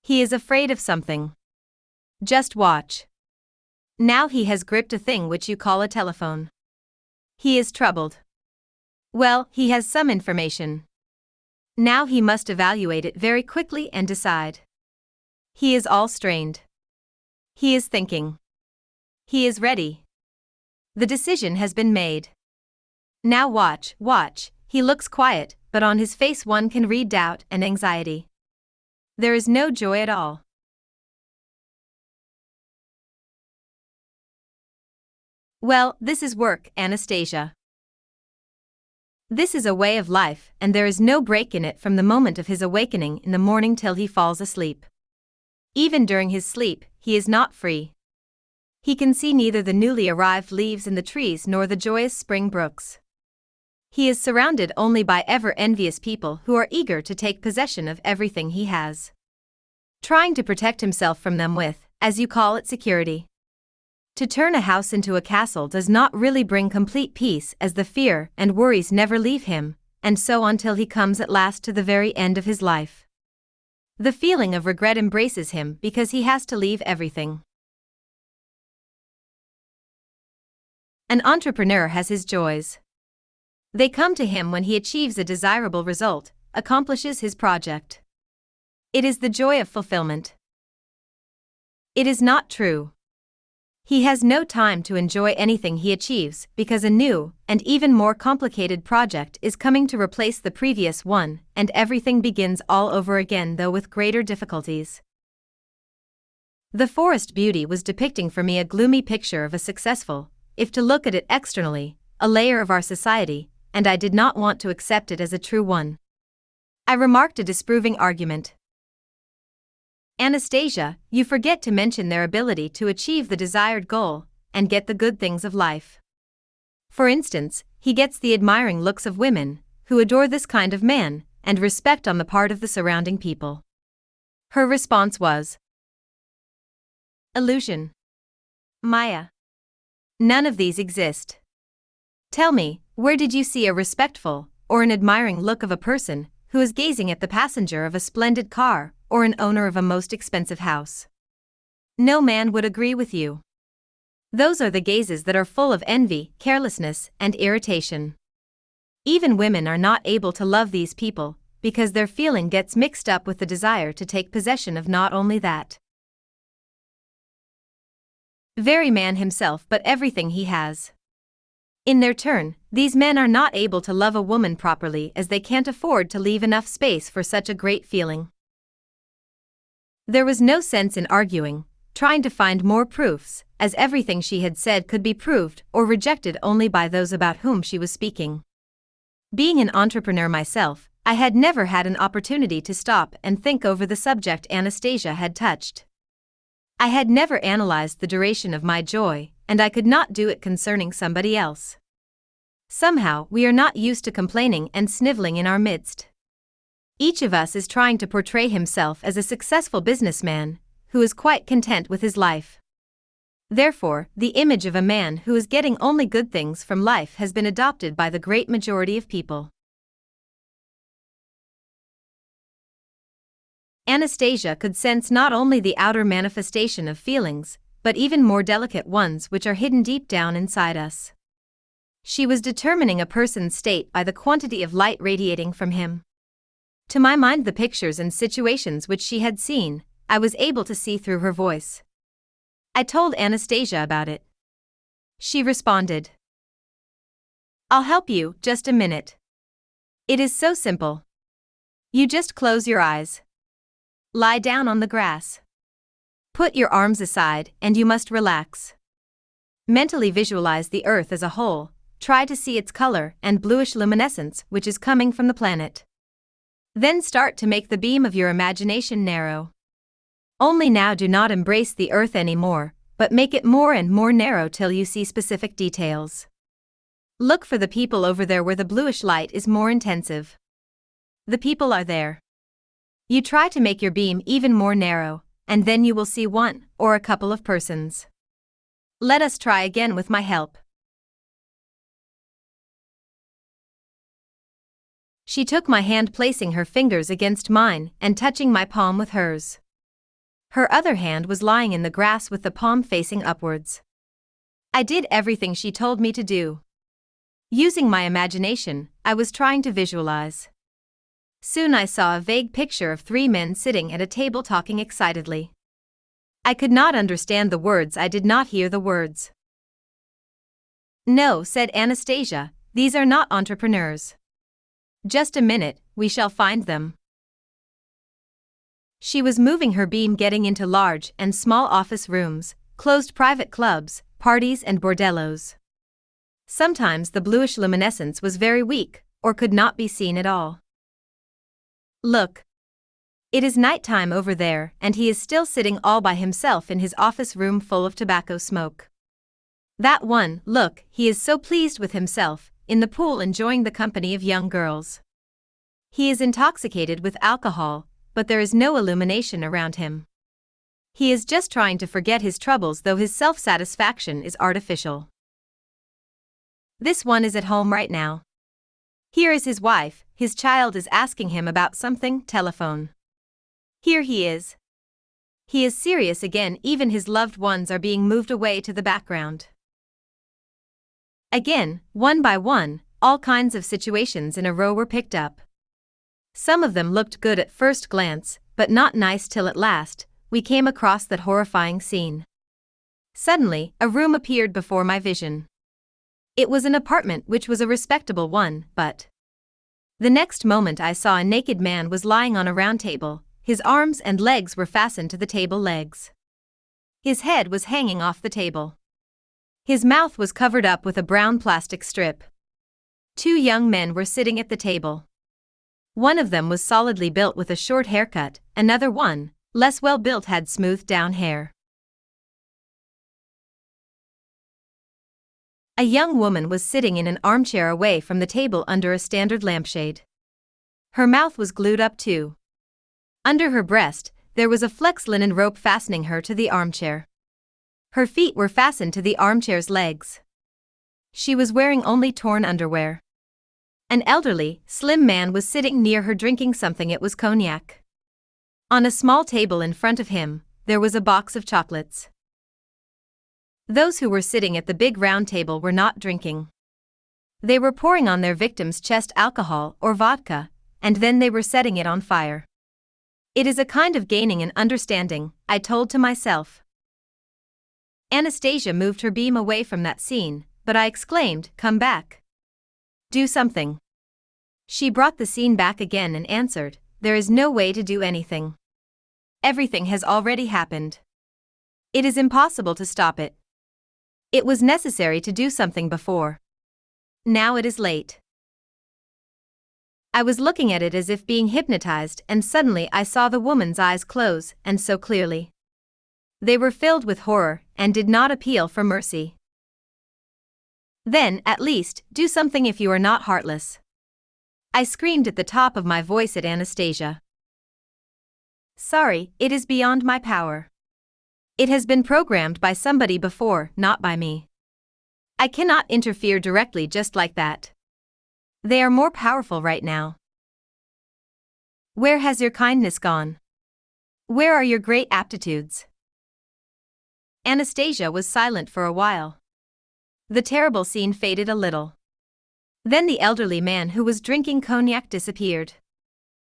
He is afraid of something. Just watch. Now he has gripped a thing which you call a telephone. He is troubled. Well, he has some information. Now he must evaluate it very quickly and decide. He is all strained. He is thinking. He is ready. The decision has been made. Now watch, he looks quiet, but on his face one can read doubt and anxiety. There is no joy at all. Well, this is work, Anastasia. This is a way of life, and there is no break in it from the moment of his awakening in the morning till he falls asleep. Even during his sleep, he is not free. He can see neither the newly arrived leaves in the trees nor the joyous spring brooks. He is surrounded only by ever-envious people who are eager to take possession of everything he has, trying to protect himself from them with, as you call it, security. To turn a house into a castle does not really bring complete peace, as the fear and worries never leave him, and so on till he comes at last to the very end of his life. The feeling of regret embraces him because he has to leave everything. An entrepreneur has his joys. They come to him when he achieves a desirable result, accomplishes his project. It is the joy of fulfillment. It is not true. He has no time to enjoy anything he achieves because a new and even more complicated project is coming to replace the previous one, and everything begins all over again, though with greater difficulties. The forest beauty was depicting for me a gloomy picture of a successful, if to look at it externally, a layer of our society, and I did not want to accept it as a true one. I remarked a disproving argument. Anastasia, you forget to mention their ability to achieve the desired goal and get the good things of life. For instance, he gets the admiring looks of women who adore this kind of man and respect on the part of the surrounding people. Her response was, illusion, Maya. None of these exist. Tell me, where did you see a respectful or an admiring look of a person who is gazing at the passenger of a splendid car or an owner of a most expensive house? No man would agree with you. Those are the gazes that are full of envy, carelessness, and irritation. Even women are not able to love these people because their feeling gets mixed up with the desire to take possession of not only that very man himself but everything he has. In their turn, these men are not able to love a woman properly as they can't afford to leave enough space for such a great feeling. There was no sense in arguing, trying to find more proofs, as everything she had said could be proved or rejected only by those about whom she was speaking. Being an entrepreneur myself, I had never had an opportunity to stop and think over the subject Anastasia had touched. I had never analyzed the duration of my joy, and I could not do it concerning somebody else. Somehow, we are not used to complaining and sniveling in our midst. Each of us is trying to portray himself as a successful businessman who is quite content with his life. Therefore, the image of a man who is getting only good things from life has been adopted by the great majority of people. Anastasia could sense not only the outer manifestation of feelings, but even more delicate ones which are hidden deep down inside us. She was determining a person's state by the quantity of light radiating from him. To my mind, the pictures and situations which she had seen, I was able to see through her voice. I told Anastasia about it. She responded, "I'll help you, just a minute. It is so simple. You just close your eyes. Lie down on the grass. Put your arms aside and you must relax. Mentally visualize the Earth as a whole, try to see its color and bluish luminescence which is coming from the planet. Then start to make the beam of your imagination narrow. Only now do not embrace the Earth anymore, but make it more and more narrow till you see specific details. Look for the people over there where the bluish light is more intensive. The people are there. You try to make your beam even more narrow, and then you will see one or a couple of persons. Let us try again with my help." She took my hand, placing her fingers against mine and touching my palm with hers. Her other hand was lying in the grass with the palm facing upwards. I did everything she told me to do. Using my imagination, I was trying to visualize. Soon I saw a vague picture of 3 men sitting at a table talking excitedly. I could not understand the words, I did not hear the words. "No," said Anastasia, "these are not entrepreneurs. Just a minute, we shall find them." She was moving her beam, getting into large and small office rooms, closed private clubs, parties and bordellos. Sometimes the bluish luminescence was very weak, or could not be seen at all. "Look. It is night time over there, and he is still sitting all by himself in his office room full of tobacco smoke. That one, look, he is so pleased with himself, in the pool enjoying the company of young girls. He is intoxicated with alcohol, but there is no illumination around him. He is just trying to forget his troubles, though his self-satisfaction is artificial. This one is at home right now. Here is his wife, his child is asking him about something, telephone. Here he is. He is serious again, even his loved ones are being moved away to the background." Again, one by one, all kinds of situations in a row were picked up. Some of them looked good at first glance, but not nice till at last, we came across that horrifying scene. Suddenly, a room appeared before my vision. It was an apartment which was a respectable one, but the next moment I saw a naked man was lying on a round table, his arms and legs were fastened to the table legs. His head was hanging off the table. His mouth was covered up with a brown plastic strip. 2 young men were sitting at the table. One of them was solidly built with a short haircut, another one, less well built, had smoothed down hair. A young woman was sitting in an armchair away from the table under a standard lampshade. Her mouth was glued up too. Under her breast, there was a flex linen rope fastening her to the armchair. Her feet were fastened to the armchair's legs. She was wearing only torn underwear. An elderly, slim man was sitting near her drinking something. It was cognac. On a small table in front of him, there was a box of chocolates. Those who were sitting at the big round table were not drinking. They were pouring on their victim's chest alcohol or vodka, and then they were setting it on fire. It is a kind of gaining an understanding, I told to myself. Anastasia moved her beam away from that scene, but I exclaimed, "Come back. Do something." She brought the scene back again and answered, "There is no way to do anything. Everything has already happened. It is impossible to stop it. It was necessary to do something before. Now it is late." I was looking at it as if being hypnotized, and suddenly I saw the woman's eyes close, and so clearly. They were filled with horror, and did not appeal for mercy. "Then, at least, do something if you are not heartless," I screamed at the top of my voice at Anastasia. "Sorry, it is beyond my power. It has been programmed by somebody before, not by me. I cannot interfere directly just like that. They are more powerful right now. Where has your kindness gone? Where are your great aptitudes?" Anastasia was silent for a while. The terrible scene faded a little. Then the elderly man who was drinking cognac disappeared.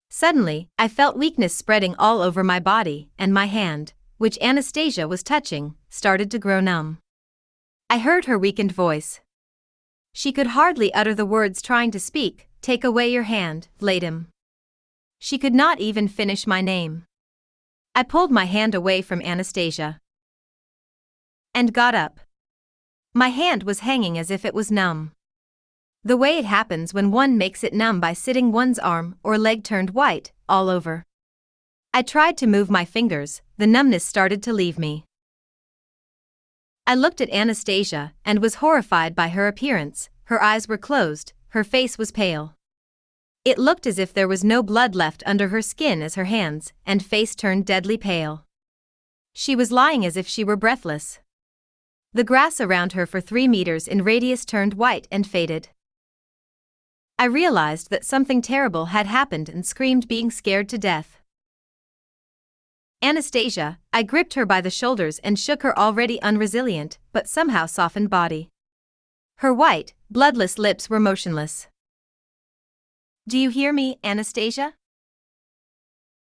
Suddenly, I felt weakness spreading all over my body, and my hand, which Anastasia was touching, started to grow numb. I heard her weakened voice. She could hardly utter the words trying to speak, "Take away your hand, Vladimir." She could not even finish my name. I pulled my hand away from Anastasia and got up. My hand was hanging as if it was numb. The way it happens when one makes it numb by sitting one's arm or leg turned white, all over. I tried to move my fingers, the numbness started to leave me. I looked at Anastasia and was horrified by her appearance. Her eyes were closed, her face was pale. It looked as if there was no blood left under her skin as her hands and face turned deadly pale. She was lying as if she were breathless. The grass around her for 3 meters in radius turned white and faded. I realized that something terrible had happened and screamed, being scared to death. "Anastasia," I gripped her by the shoulders and shook her already unresilient, but somehow softened body. Her white, bloodless lips were motionless. "Do you hear me, Anastasia?"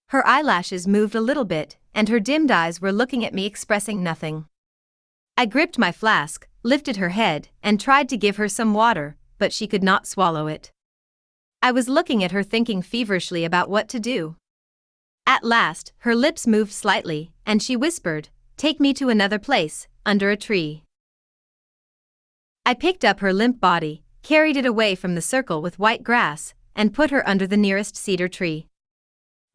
Her eyelashes moved a little bit, and her dimmed eyes were looking at me, expressing nothing. I gripped my flask, lifted her head, and tried to give her some water, but she could not swallow it. I was looking at her, thinking feverishly about what to do. At last, her lips moved slightly, and she whispered, "Take me to another place, under a tree." I picked up her limp body, carried it away from the circle with white grass, and put her under the nearest cedar tree.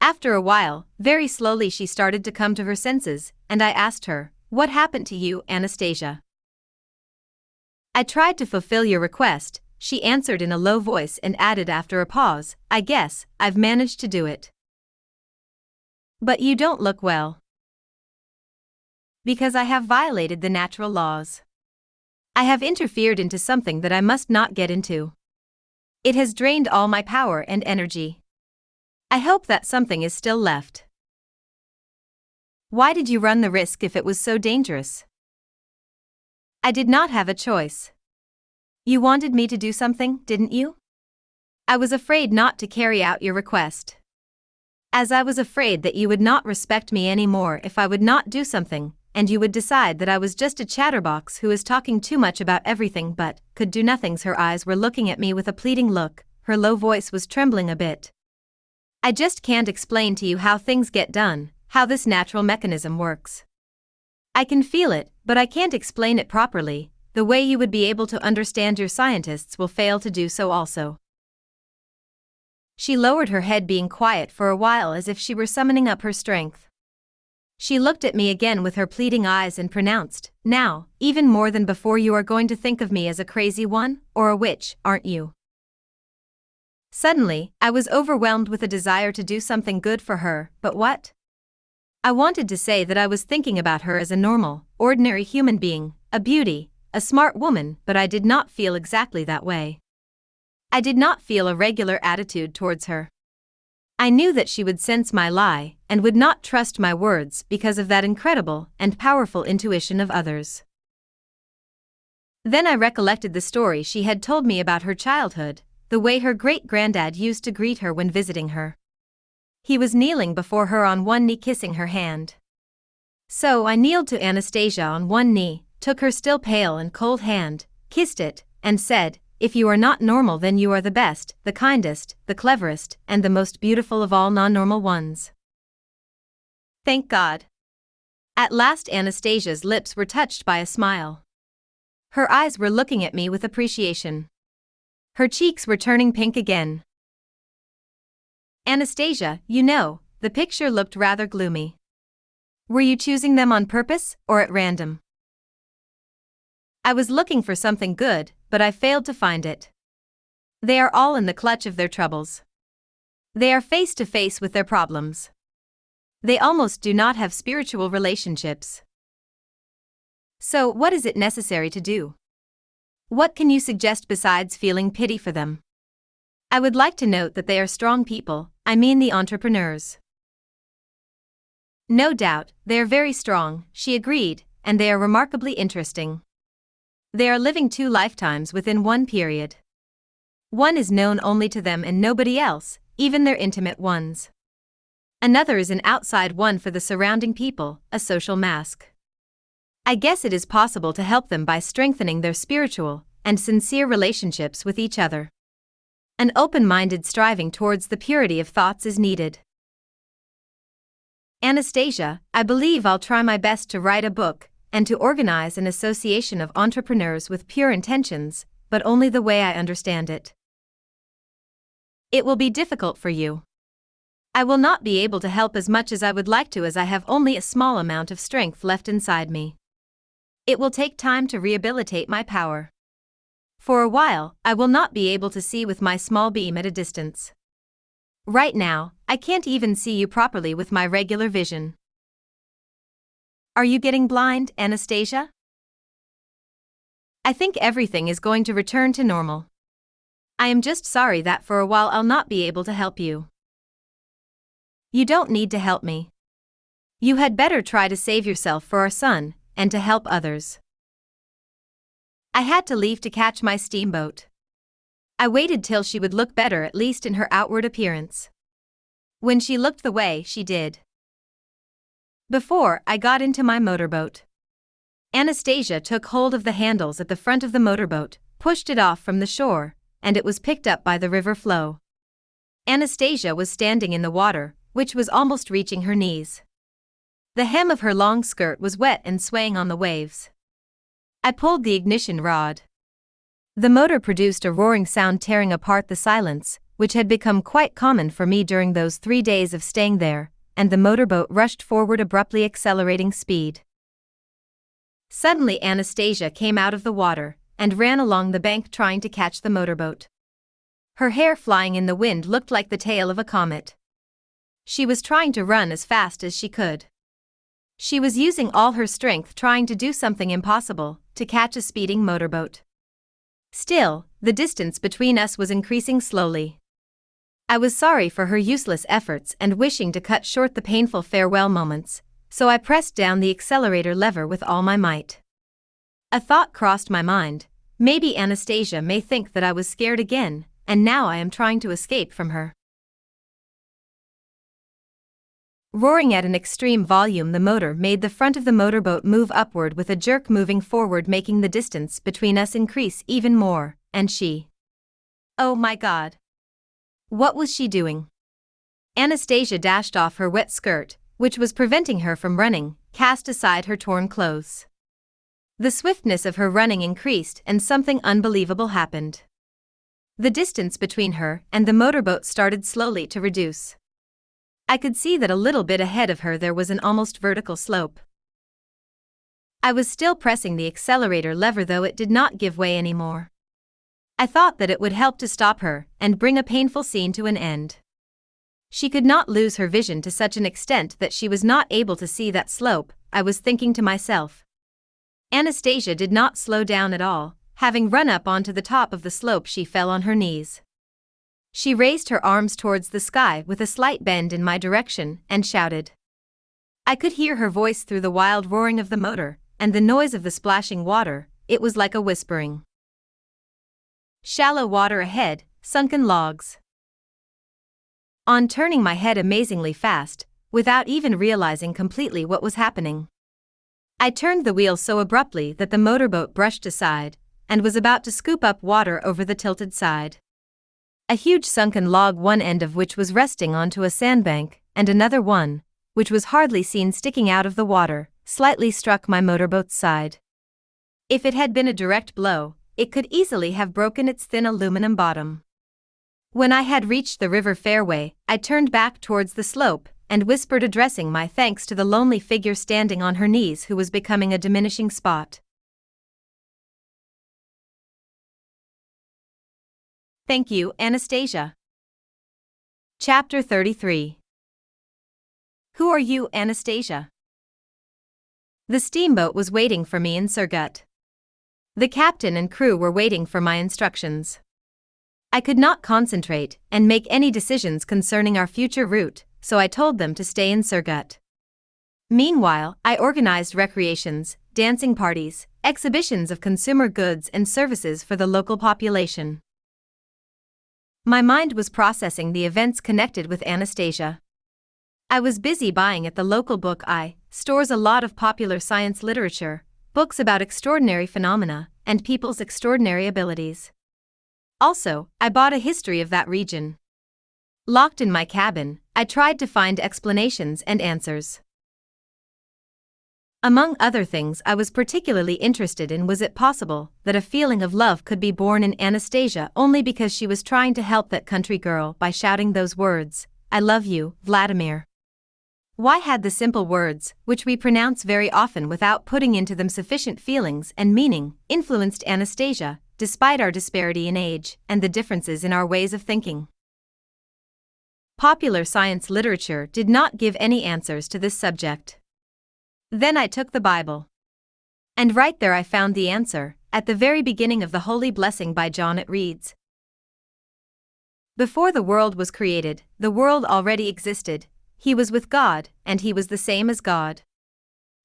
After a while, very slowly she started to come to her senses, and I asked her, "What happened to you, Anastasia?" "I tried to fulfill your request," she answered in a low voice and added after a pause, "I guess I've managed to do it. But you don't look well." "Because I have violated the natural laws. I have interfered into something that I must not get into. It has drained all my power and energy. I hope that something is still left." "Why did you run the risk if it was so dangerous?" "I did not have a choice. You wanted me to do something, didn't you? I was afraid not to carry out your request. As I was afraid that you would not respect me anymore if I would not do something, and you would decide that I was just a chatterbox who is talking too much about everything but could do nothing." Her eyes were looking at me with a pleading look, her low voice was trembling a bit. "I just can't explain to you how things get done, how this natural mechanism works. I can feel it, but I can't explain it properly. The way you would be able to understand your scientists will fail to do so also." She lowered her head, being quiet for a while as if she were summoning up her strength. She looked at me again with her pleading eyes and pronounced, "Now, even more than before, you are going to think of me as a crazy one, or a witch, aren't you?" Suddenly, I was overwhelmed with a desire to do something good for her, but what? I wanted to say that I was thinking about her as a normal, ordinary human being, a beauty, a smart woman, but I did not feel exactly that way. I did not feel a regular attitude towards her. I knew that she would sense my lie and would not trust my words because of that incredible and powerful intuition of others. Then I recollected the story she had told me about her childhood, the way her great-granddad used to greet her when visiting her. He was kneeling before her on one knee kissing her hand. So I kneeled to Anastasia on one knee, took her still pale and cold hand, kissed it, and said, "If you are not normal, then you are the best, the kindest, the cleverest, and the most beautiful of all non-normal ones." Thank God. At last Anastasia's lips were touched by a smile. Her eyes were looking at me with appreciation. Her cheeks were turning pink again. "Anastasia, you know, the picture looked rather gloomy. Were you choosing them on purpose, or at random?" "I was looking for something good, but I failed to find it. They are all in the clutch of their troubles. They are face to face with their problems. They almost do not have spiritual relationships. So, what is it necessary to do? What can you suggest besides feeling pity for them? I would like to note that they are strong people, I mean the entrepreneurs." "No doubt, they are very strong," she agreed, "and they are remarkably interesting. They are living 2 lifetimes within one period. One is known only to them and nobody else, even their intimate ones. Another is an outside one for the surrounding people, a social mask. I guess it is possible to help them by strengthening their spiritual and sincere relationships with each other. An open-minded striving towards the purity of thoughts is needed." "Anastasia, I believe I'll try my best to write a book and to organize an association of entrepreneurs with pure intentions, but only the way I understand it. It will be difficult for you. I will not be able to help as much as I would like to, as I have only a small amount of strength left inside me. It will take time to rehabilitate my power. For a while, I will not be able to see with my small beam at a distance. Right now, I can't even see you properly with my regular vision." "Are you getting blind, Anastasia?" "I think everything is going to return to normal. I am just sorry that for a while I'll not be able to help you." "You don't need to help me. You had better try to save yourself for our son, and to help others." I had to leave to catch my steamboat. I waited till she would look better, at least in her outward appearance. When she looked the way she did before I got into my motorboat, Anastasia took hold of the handles at the front of the motorboat, pushed it off from the shore, and it was picked up by the river flow. Anastasia was standing in the water, which was almost reaching her knees. The hem of her long skirt was wet and swaying on the waves. I pulled the ignition rod. The motor produced a roaring sound, tearing apart the silence, which had become quite common for me during those 3 days of staying there, and the motorboat rushed forward, abruptly accelerating speed. Suddenly Anastasia came out of the water and ran along the bank, trying to catch the motorboat. Her hair flying in the wind looked like the tail of a comet. She was trying to run as fast as she could. She was using all her strength, trying to do something impossible, to catch a speeding motorboat. Still, the distance between us was increasing slowly. I was sorry for her useless efforts and wishing to cut short the painful farewell moments, so I pressed down the accelerator lever with all my might. A thought crossed my mind: maybe Anastasia may think that I was scared again, and now I am trying to escape from her. Roaring at an extreme volume, the motor made the front of the motorboat move upward with a jerk, moving forward, making the distance between us increase even more, and she... Oh my God! What was she doing? Anastasia dashed off her wet skirt, which was preventing her from running, cast aside her torn clothes. The swiftness of her running increased, and something unbelievable happened. The distance between her and the motorboat started slowly to reduce. I could see that a little bit ahead of her there was an almost vertical slope. I was still pressing the accelerator lever, though it did not give way anymore. I thought that it would help to stop her and bring a painful scene to an end. She could not lose her vision to such an extent that she was not able to see that slope, I was thinking to myself. Anastasia did not slow down at all. Having run up onto the top of the slope, she fell on her knees. She raised her arms towards the sky with a slight bend in my direction and shouted. I could hear her voice through the wild roaring of the motor and the noise of the splashing water. It was like a whispering. Shallow water ahead, sunken logs. On turning my head amazingly fast, without even realizing completely what was happening, I turned the wheel so abruptly that the motorboat brushed aside and was about to scoop up water over the tilted side. A huge sunken log, one end of which was resting onto a sandbank, and another one, which was hardly seen sticking out of the water, slightly struck my motorboat's side. If it had been a direct blow, it could easily have broken its thin aluminum bottom. When I had reached the river fairway, I turned back towards the slope and whispered, addressing my thanks to the lonely figure standing on her knees, who was becoming a diminishing spot. Thank you, Anastasia. Chapter 33. Who are you, Anastasia? The steamboat was waiting for me in Surgut. The captain and crew were waiting for my instructions. I could not concentrate and make any decisions concerning our future route, so I told them to stay in Surgut. Meanwhile, I organized recreations, dancing parties, exhibitions of consumer goods and services for the local population. My mind was processing the events connected with Anastasia. I was busy buying at the local book stores a lot of popular science literature, books about extraordinary phenomena and people's extraordinary abilities. Also, I bought a history of that region. Locked in my cabin, I tried to find explanations and answers. Among other things I was particularly interested in, was it possible that a feeling of love could be born in Anastasia only because she was trying to help that country girl by shouting those words, "I love you, Vladimir." Why had the simple words, which we pronounce very often without putting into them sufficient feelings and meaning, influenced Anastasia, despite our disparity in age and the differences in our ways of thinking? Popular science literature did not give any answers to this subject. Then I took the Bible. And right there I found the answer. At the very beginning of the Holy Blessing by John it reads, "Before the world was created, the world already existed. He was with God, and he was the same as God.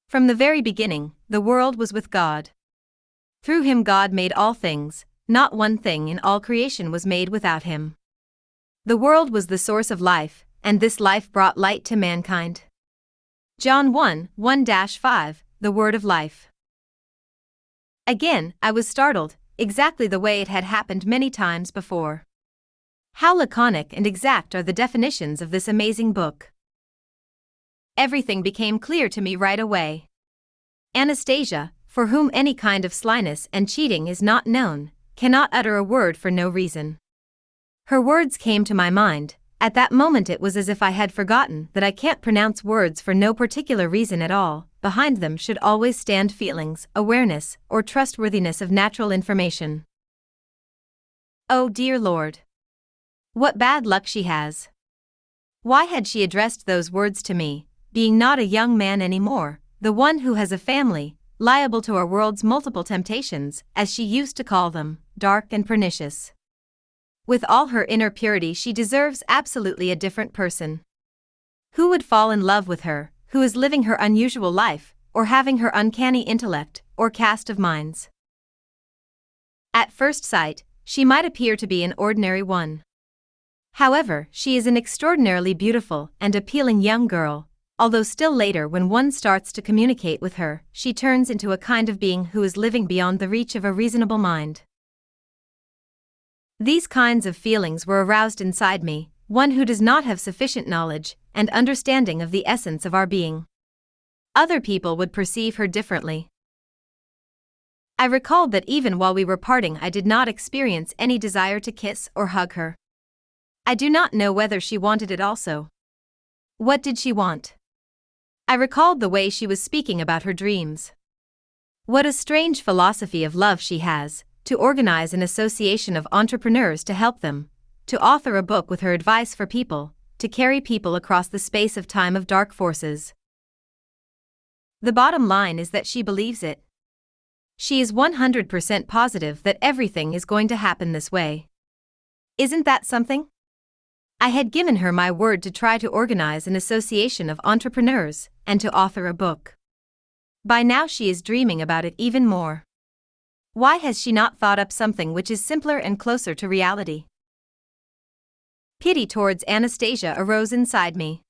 From the very beginning, the world was with God. Through him God made all things, not one thing in all creation was made without him. The world was the source of life, and this life brought light to mankind." John 1:1-5, the word of life. Again, I was startled, exactly the way it had happened many times before. How laconic and exact are the definitions of this amazing book. Everything became clear to me right away. Anastasia, for whom any kind of slyness and cheating is not known, cannot utter a word for no reason. Her words came to my mind. At that moment it was as if I had forgotten that I can't pronounce words for no particular reason at all. Behind them should always stand feelings, awareness, or trustworthiness of natural information. Oh dear Lord! What bad luck she has! Why had she addressed those words to me, being not a young man anymore, the one who has a family, liable to our world's multiple temptations, as she used to call them, dark and pernicious? With all her inner purity, she deserves absolutely a different person. Who would fall in love with her, who is living her unusual life, or having her uncanny intellect, or cast of minds? At first sight, she might appear to be an ordinary one. However, she is an extraordinarily beautiful and appealing young girl, although still later, when one starts to communicate with her, she turns into a kind of being who is living beyond the reach of a reasonable mind. These kinds of feelings were aroused inside me, one who does not have sufficient knowledge and understanding of the essence of our being. Other people would perceive her differently. I recalled that even while we were parting I did not experience any desire to kiss or hug her. I do not know whether she wanted it also. What did she want? I recalled the way she was speaking about her dreams. What a strange philosophy of love she has, to organize an association of entrepreneurs to help them, to author a book with her advice for people, to carry people across the space of time of dark forces. The bottom line is that she believes it. She is 100% positive that everything is going to happen this way. Isn't that something? I had given her my word to try to organize an association of entrepreneurs and to author a book. By now she is dreaming about it even more. Why has she not thought up something which is simpler and closer to reality? Pity towards Anastasia arose inside me.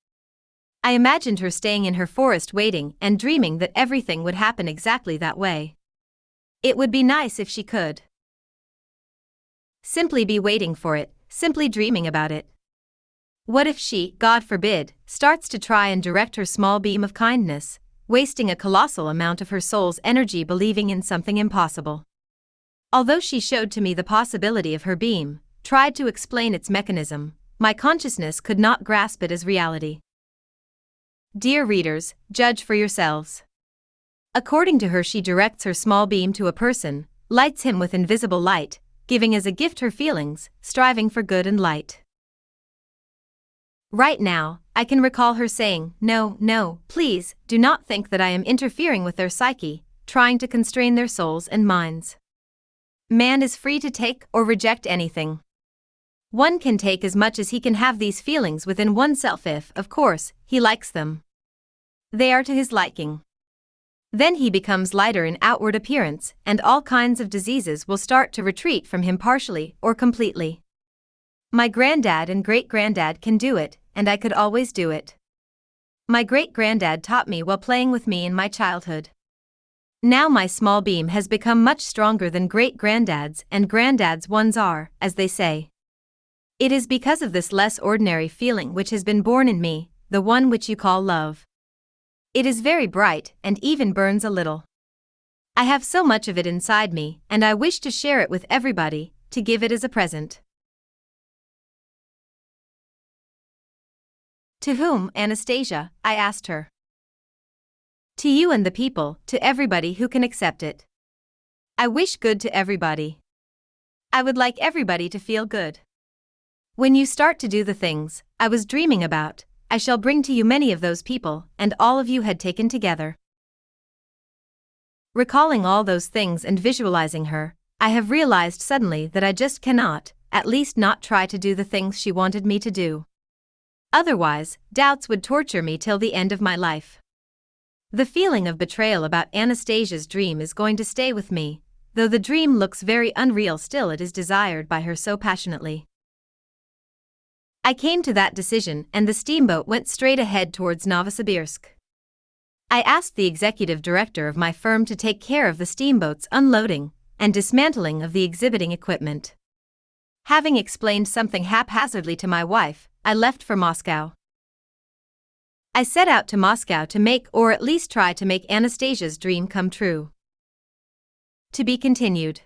I imagined her staying in her forest waiting and dreaming that everything would happen exactly that way. It would be nice if she could simply be waiting for it, simply dreaming about it. What if she, God forbid, starts to try and direct her small beam of kindness, wasting a colossal amount of her soul's energy believing in something impossible? Although she showed to me the possibility of her beam, tried to explain its mechanism, my consciousness could not grasp it as reality. Dear readers, judge for yourselves. According to her, she directs her small beam to a person, lights him with invisible light, giving as a gift her feelings, striving for good and light. Right now, I can recall her saying, "No, no, please, do not think that I am interfering with their psyche, trying to constrain their souls and minds. Man is free to take or reject anything. One can take as much as he can have these feelings within oneself if, of course, he likes them. They are to his liking. Then he becomes lighter in outward appearance, and all kinds of diseases will start to retreat from him partially or completely. My granddad and great-granddad can do it, and I could always do it. My great-granddad taught me while playing with me in my childhood. Now my small beam has become much stronger than great-granddad's and granddad's ones are, as they say. It is because of this less ordinary feeling which has been born in me, the one which you call love. It is very bright and even burns a little. I have so much of it inside me, and I wish to share it with everybody, to give it as a present." To whom, Anastasia? I asked her. To you and the people, to everybody who can accept it. I wish good to everybody. I would like everybody to feel good. When you start to do the things I was dreaming about, I shall bring to you many of those people, and all of you had taken together. Recalling all those things and visualizing her, I have realized suddenly that I just cannot, at least not try to do the things she wanted me to do. Otherwise, doubts would torture me till the end of my life. The feeling of betrayal about Anastasia's dream is going to stay with me, though the dream looks very unreal, still it is desired by her so passionately. I came to that decision, and the steamboat went straight ahead towards Novosibirsk. I asked the executive director of my firm to take care of the steamboat's unloading and dismantling of the exhibiting equipment. Having explained something haphazardly to my wife, I left for Moscow. I set out to Moscow to make, or at least try to make, Anastasia's dream come true. To be continued.